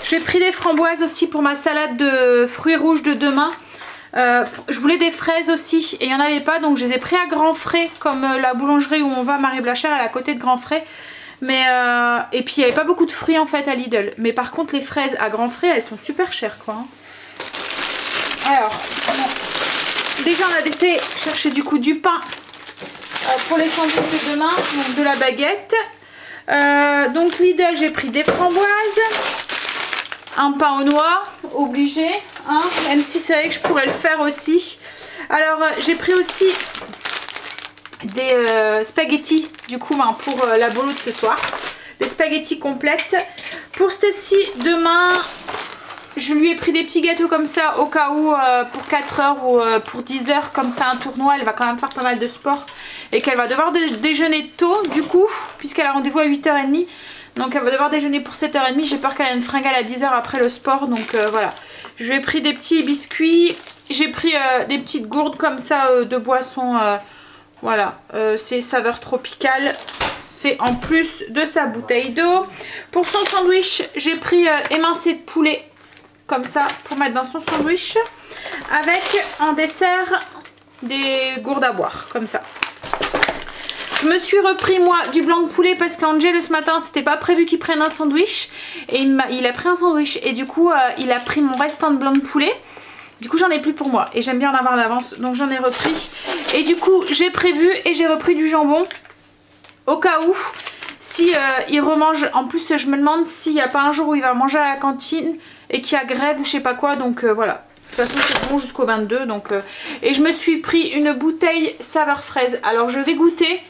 J'ai pris des framboises aussi pour ma salade de fruits rouges de demain. Je voulais des fraises aussi et il n'y en avait pas donc je les ai pris à Grand Frais comme la boulangerie où on va, Marie Blachère, elle est à côté de Grand Frais. Mais et puis il n'y avait pas beaucoup de fruits en fait à Lidl. Mais par contre les fraises à Grand Frais elles sont super chères quoi. Alors bon, déjà on a été chercher du coup du pain pour les sandwichs de demain, donc de la baguette. Donc Lidl j'ai pris des framboises. Un pain aux noix, obligé, hein, même si c'est vrai que je pourrais le faire aussi. Alors j'ai pris aussi des spaghettis du coup hein, pour la bolo de ce soir. Des spaghettis complètes. Pour Stécie, demain, je lui ai pris des petits gâteaux comme ça au cas où pour 4 heures ou pour 10 heures comme ça un tournoi. Elle va quand même faire pas mal de sport et qu'elle va devoir déjeuner tôt du coup puisqu'elle a rendez-vous à 8h30. Donc elle va devoir déjeuner pour 7h30, j'ai peur qu'elle ait une fringale à 10h après le sport, donc voilà. Je lui ai pris des petits biscuits, j'ai pris des petites gourdes comme ça de boisson, voilà, c'est saveur tropicale, c'est en plus de sa bouteille d'eau. Pour son sandwich, j'ai pris émincé de poulet, comme ça, pour mettre dans son sandwich, avec en dessert des gourdes à boire, comme ça. Je me suis repris moi du blanc de poulet parce qu'Angel ce matin c'était pas prévu qu'il prenne un sandwich et il a pris un sandwich et du coup il a pris mon restant de blanc de poulet. Du coup j'en ai plus pour moi et j'aime bien en avoir d'avance donc j'en ai repris. Et du coup j'ai prévu et j'ai repris du jambon au cas où si il remange. En plus je me demande s'il n'y a pas un jour où il va manger à la cantine et qu'il y a grève ou je sais pas quoi donc voilà. De toute façon c'est bon jusqu'au 22 donc et je me suis pris une bouteille saveur fraise. Alors je vais goûter.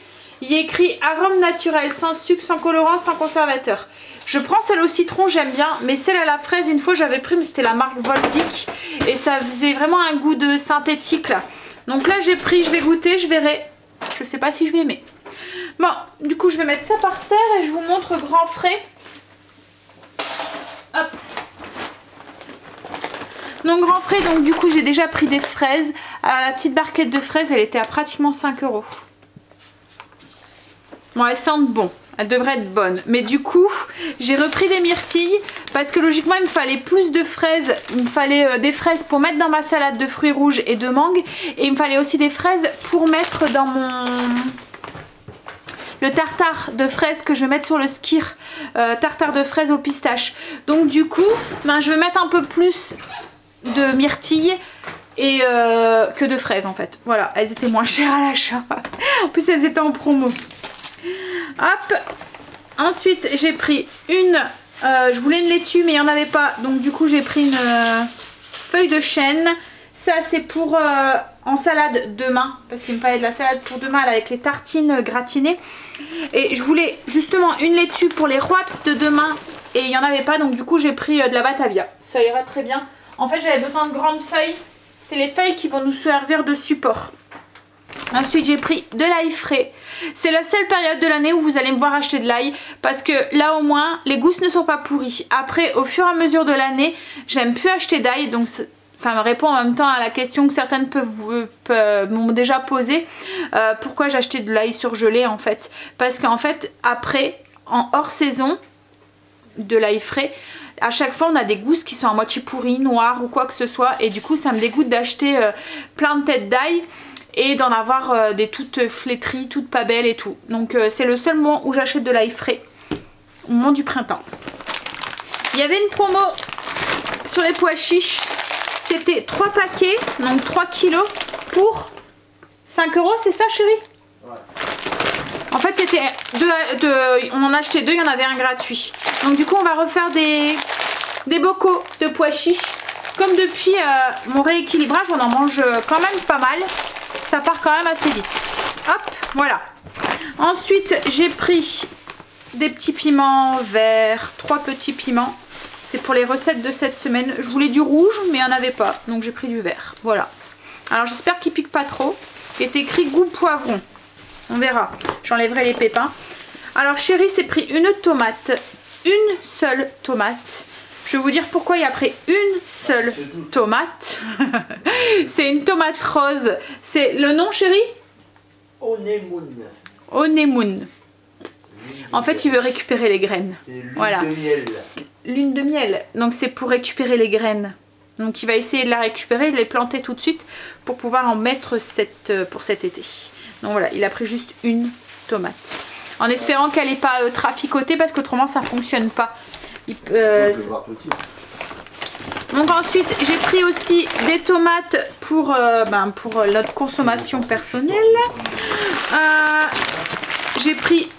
Il est écrit arôme naturel, sans sucre, sans colorant, sans conservateur. Je prends celle au citron, j'aime bien. Mais celle à la fraise, une fois j'avais pris, mais c'était la marque Volvic. Et ça faisait vraiment un goût de synthétique là. Donc là j'ai pris, je vais goûter, je verrai. Je sais pas si je vais aimer. Bon, du coup je vais mettre ça par terre et je vous montre Grand Frais. Hop. Donc Grand Frais, donc du coup j'ai déjà pris des fraises. Alors la petite barquette de fraises, elle était à pratiquement 5 €. Bon, elles sentent bon, elles devraient être bonnes. Mais du coup, j'ai repris des myrtilles parce que logiquement, il me fallait plus de fraises. Il me fallait des fraises pour mettre dans ma salade de fruits rouges et de mangue. Et il me fallait aussi des fraises pour mettre dans le tartare de fraises que je vais mettre sur le skir. Tartare de fraises au pistache. Donc du coup, ben, je vais mettre un peu plus de myrtilles. Et que de fraises en fait. Voilà, elles étaient moins chères à l'achat. En plus, elles étaient en promo. Hop. Ensuite j'ai pris une je voulais une laitue mais il n'y en avait pas donc du coup j'ai pris une feuille de chêne. Ça c'est pour en salade demain parce qu'il me fallait de la salade pour demain là, avec les tartines gratinées. Et je voulais justement une laitue pour les wraps de demain et il n'y en avait pas donc du coup j'ai pris de la batavia. Ça ira très bien. En fait j'avais besoin de grandes feuilles. C'est les feuilles qui vont nous servir de support. Ensuite j'ai pris de l'ail frais. C'est la seule période de l'année où vous allez me voir acheter de l'ail parce que là au moins les gousses ne sont pas pourries. Après au fur et à mesure de l'année j'aime plus acheter d'ail donc ça me répond en même temps à la question que certaines m'ont déjà posée. Pourquoi j'achetais de l'ail surgelé en fait. Parce qu'en fait après en hors saison de l'ail frais à chaque fois on a des gousses qui sont à moitié pourries, noires ou quoi que ce soit et du coup ça me dégoûte d'acheter plein de têtes d'ail et d'en avoir des toutes flétries, toutes pas belles et tout. Donc c'est le seul moment où j'achète de l'ail frais, au moment du printemps. Il y avait une promo sur les pois chiches, c'était 3 paquets, donc 3 kilos pour 5 €, c'est ça chérie? Ouais. En fait c'était on en a acheté 2, il y en avait un gratuit. Donc du coup on va refaire des bocaux de pois chiches. Comme depuis mon rééquilibrage, on en mange quand même pas mal. Ça part quand même assez vite. Hop, voilà. Ensuite j'ai pris des petits piments verts, 3 petits piments. C'est pour les recettes de cette semaine. Je voulais du rouge mais il n'y en avait pas, donc j'ai pris du vert. Voilà. Alors j'espère qu'il pique pas trop. Il est écrit goût poivron. On verra. J'enlèverai les pépins. Alors chérie s'est pris une tomate. Une seule tomate. Je vais vous dire pourquoi il a pris une seule tomate. C'est une tomate rose. C'est le nom chérie? Onemoun. Onemoun. En fait il veut récupérer les graines. C'est l'huile voilà. de miel. Lune de miel. Donc c'est pour récupérer les graines. Donc il va essayer de la récupérer, de les planter tout de suite pour pouvoir en mettre pour cet été. Donc voilà, il a pris juste une tomate. En espérant qu'elle n'est pas traficotée parce qu'autrement ça ne fonctionne pas. Donc ensuite j'ai pris aussi des tomates pour notre consommation personnelle. J'ai pris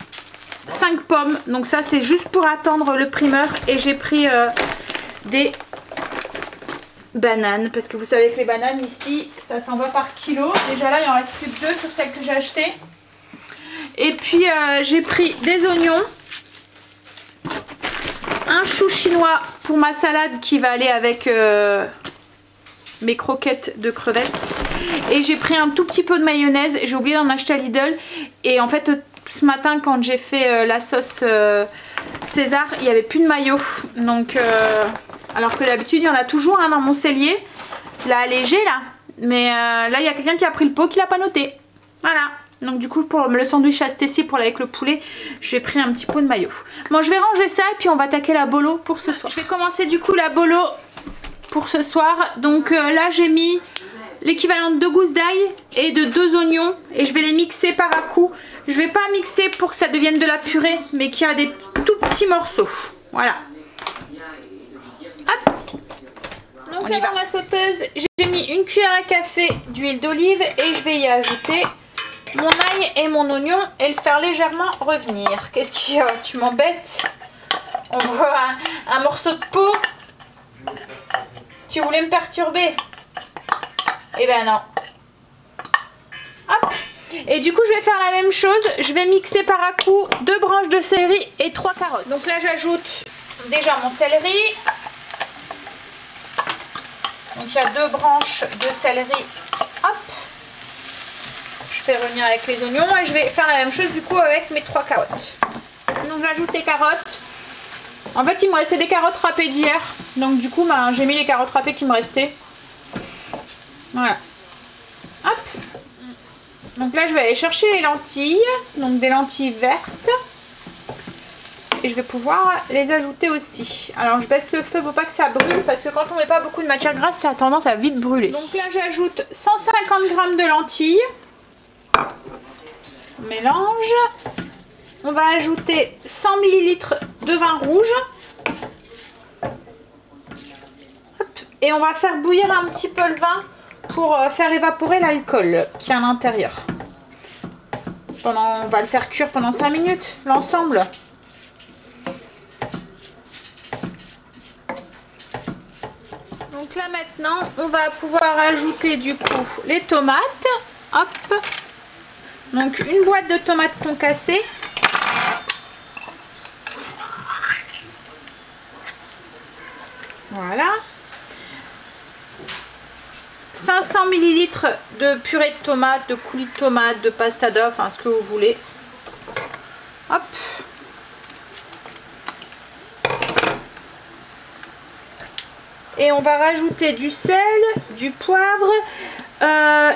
5 pommes. Donc ça c'est juste pour attendre le primeur. Et j'ai pris des bananes, parce que vous savez que les bananes ici ça s'en va par kilo. Déjà là il en reste plus que 2 sur celles que j'ai achetées. Et puis j'ai pris des oignons, un chou chinois pour ma salade qui va aller avec mes croquettes de crevettes, et j'ai pris un tout petit peu de mayonnaise. J'ai oublié d'en acheter à Lidl, et en fait ce matin quand j'ai fait la sauce César, il n'y avait plus de mayo, donc alors que d'habitude il y en a toujours dans mon cellier, la allégée là, mais là il y a quelqu'un qui a pris le pot qui l'a pas noté. Voilà, donc du coup pour le sandwich à Stécie pour avec le poulet, j'ai pris un petit pot de mayo. Bon, je vais ranger ça et puis on va attaquer la bolo pour ce soir. Je vais commencer du coup la bolo pour ce soir. Donc là j'ai mis l'équivalent de 2 gousses d'ail et de 2 oignons, et je vais les mixer par à coup. Je vais pas mixer pour que ça devienne de la purée, mais qu'il y a des tout petits morceaux. Voilà. Hop. Donc là dans la sauteuse, j'ai mis une cuillère à café d'huile d'olive et je vais y ajouter mon ail et mon oignon et le faire légèrement revenir. Qu'est-ce qu'il y a? Tu m'embêtes? On voit un morceau de peau. Tu voulais me perturber? Eh ben non. Hop. Et du coup je vais faire la même chose. Je vais mixer par à coup 2 branches de céleri et 3 carottes. Donc là j'ajoute déjà mon céleri. Donc il y a 2 branches de céleri. Hop. Je fais revenir avec les oignons et je vais faire la même chose du coup avec mes 3 carottes. Donc j'ajoute les carottes. En fait il me restait des carottes râpées d'hier. Donc du coup j'ai mis les carottes râpées qui me restaient. Voilà. Hop. Donc là je vais aller chercher les lentilles. Donc des lentilles vertes. Et je vais pouvoir les ajouter aussi. Alors je baisse le feu pour pas que ça brûle, parce que quand on met pas beaucoup de matière grasse ça a tendance à vite brûler. Donc là j'ajoute 150 g de lentilles. On mélange. On va ajouter 100 ml de vin rouge. Hop. Et on va faire bouillir un petit peu le vin pour faire évaporer l'alcool qui est à l'intérieur. On va le faire cuire pendant 5 minutes l'ensemble. Donc là maintenant on va pouvoir ajouter du coup les tomates. Hop. Donc une boîte de tomates concassées. Voilà. 500 ml de purée de tomates, de coulis de tomates, de pasta d'oeuf, enfin ce que vous voulez. Hop. Et on va rajouter du sel, du poivre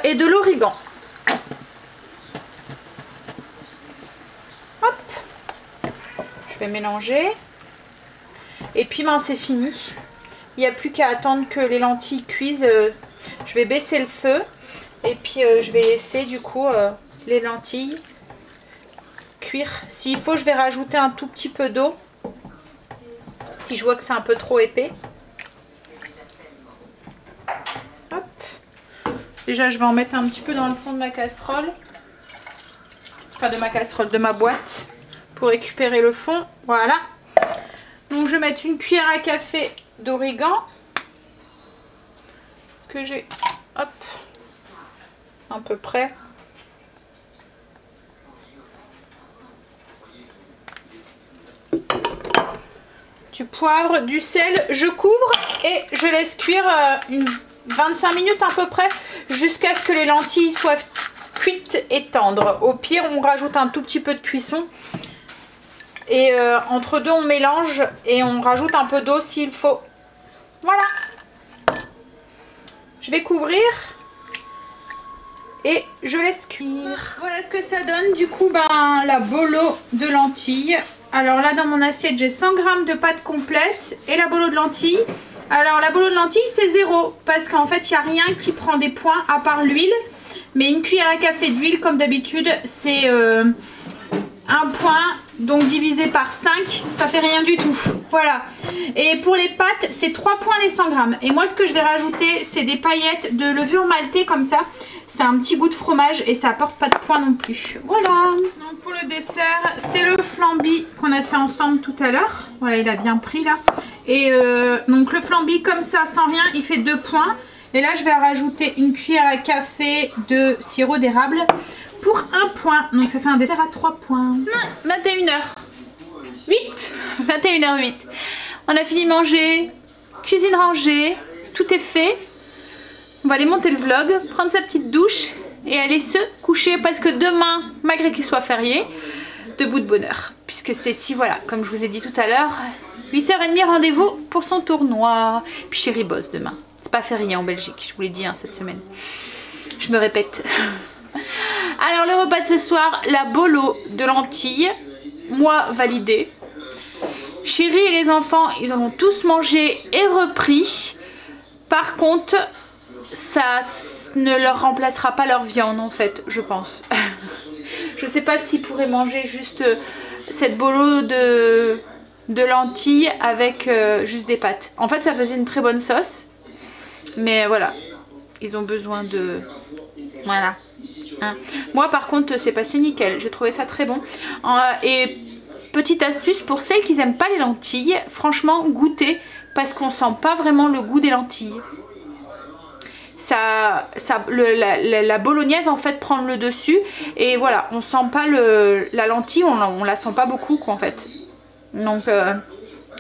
et de l'origan. Hop. Je vais mélanger. Et puis ben, c'est fini. Il n'y a plus qu'à attendre que les lentilles cuisent. Je vais baisser le feu. Et puis je vais laisser du coup les lentilles cuire. S'il faut, je vais rajouter un tout petit peu d'eau. Si je vois que c'est un peu trop épais. Déjà, je vais en mettre un petit peu dans le fond de ma casserole. Enfin, de ma casserole, de ma boîte. Pour récupérer le fond. Voilà. Donc, je vais mettre une cuillère à café d'origan. Est-ce que j'ai... Hop. À peu près. Du poivre, du sel. Je couvre et je laisse cuire 25 minutes à peu près. Jusqu'à ce que les lentilles soient cuites et tendres. Au pire, on rajoute un tout petit peu de cuisson. Et entre deux, on mélange et on rajoute un peu d'eau s'il faut. Voilà. Je vais couvrir et je laisse cuire. Voilà ce que ça donne. Du coup, ben, la bolo de lentilles. Alors là, dans mon assiette, j'ai 100 g de pâte complète et la bolo de lentilles. Alors, la bolo de lentilles, c'est 0 parce qu'en fait, il n'y a rien qui prend des points à part l'huile. Mais une cuillère à café d'huile, comme d'habitude, c'est 1 point. Donc divisé par 5, ça fait rien du tout. Voilà. Et pour les pâtes, c'est 3 points les 100 g. Et moi, ce que je vais rajouter, c'est des paillettes de levure maltée comme ça. C'est un petit goût de fromage et ça apporte pas de points non plus. Voilà. Donc pour le dessert, c'est le flambi qu'on a fait ensemble tout à l'heure. Voilà, il a bien pris là. Et donc le flambi comme ça, sans rien, il fait 2 points. Et là, je vais rajouter une cuillère à café de sirop d'érable. Pour 1 point, donc ça fait un dessert à 3 points. 21h08. 21h08. On a fini de manger, cuisine rangée, tout est fait. On va aller monter le vlog, prendre sa petite douche et aller se coucher parce que demain, malgré qu'il soit férié, debout de bonheur. Puisque Stécie, voilà, comme je vous ai dit tout à l'heure, 8h30 rendez-vous pour son tournoi. Puis chérie bosse demain. C'est pas férié en Belgique, je vous l'ai dit hein, cette semaine. Je me répète. Alors le repas de ce soir, la bolo de lentilles, moi validé. Chérie et les enfants, ils en ont tous mangé et repris. Par contre, ça ne leur remplacera pas leur viande en fait, je pense. Je sais pas s'ils pourraient manger juste cette bolo de lentilles avec juste des pâtes. En fait, ça faisait une très bonne sauce. Mais voilà, ils ont besoin de... Voilà. Hein. Moi par contre c'est passé nickel, j'ai trouvé ça très bon. Et petite astuce pour celles qui n'aiment pas les lentilles, franchement goûtez parce qu'on sent pas vraiment le goût des lentilles. La bolognaise en fait prend le dessus et voilà, on sent pas la lentille, on la sent pas beaucoup quoi en fait. Donc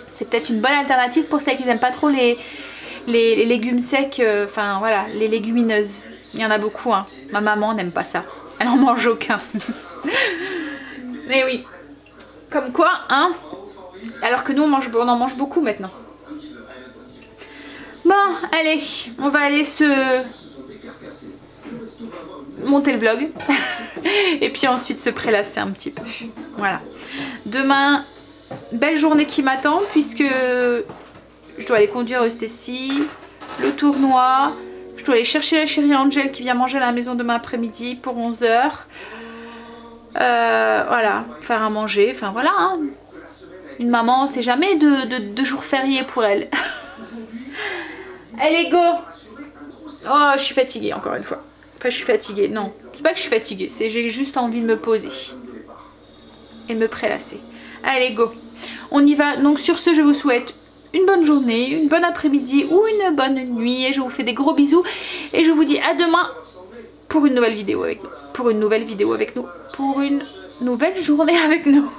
c'est peut-être une bonne alternative pour celles qui n'aiment pas trop les légumes secs, enfin voilà, les légumineuses. Il y en a beaucoup, hein. Ma maman n'aime pas ça. Elle en mange aucun. Mais oui. Comme quoi, hein. Alors que nous, on en mange beaucoup maintenant. Bon, allez. On va aller se monter le vlog. Et puis ensuite se prélasser un petit peu. Voilà. Demain, belle journée qui m'attend puisque je dois aller conduire Stécie, le tournoi. Je dois aller chercher la chérie Angel qui vient manger à la maison demain après-midi pour 11h. Voilà, faire à manger. Enfin voilà, hein. Une maman, c'est jamais de jours fériés pour elle. Allez, go! Oh, je suis fatiguée encore une fois. Enfin, je suis fatiguée. Non, c'est pas que je suis fatiguée. C'est j'ai juste envie de me poser. Et de me prélasser. Allez, go! On y va. Donc sur ce, je vous souhaite une bonne journée, une bonne après-midi ou une bonne nuit et je vous fais des gros bisous et je vous dis à demain pour une nouvelle vidéo avec nous, pour une nouvelle vidéo avec nous, pour une nouvelle journée avec nous.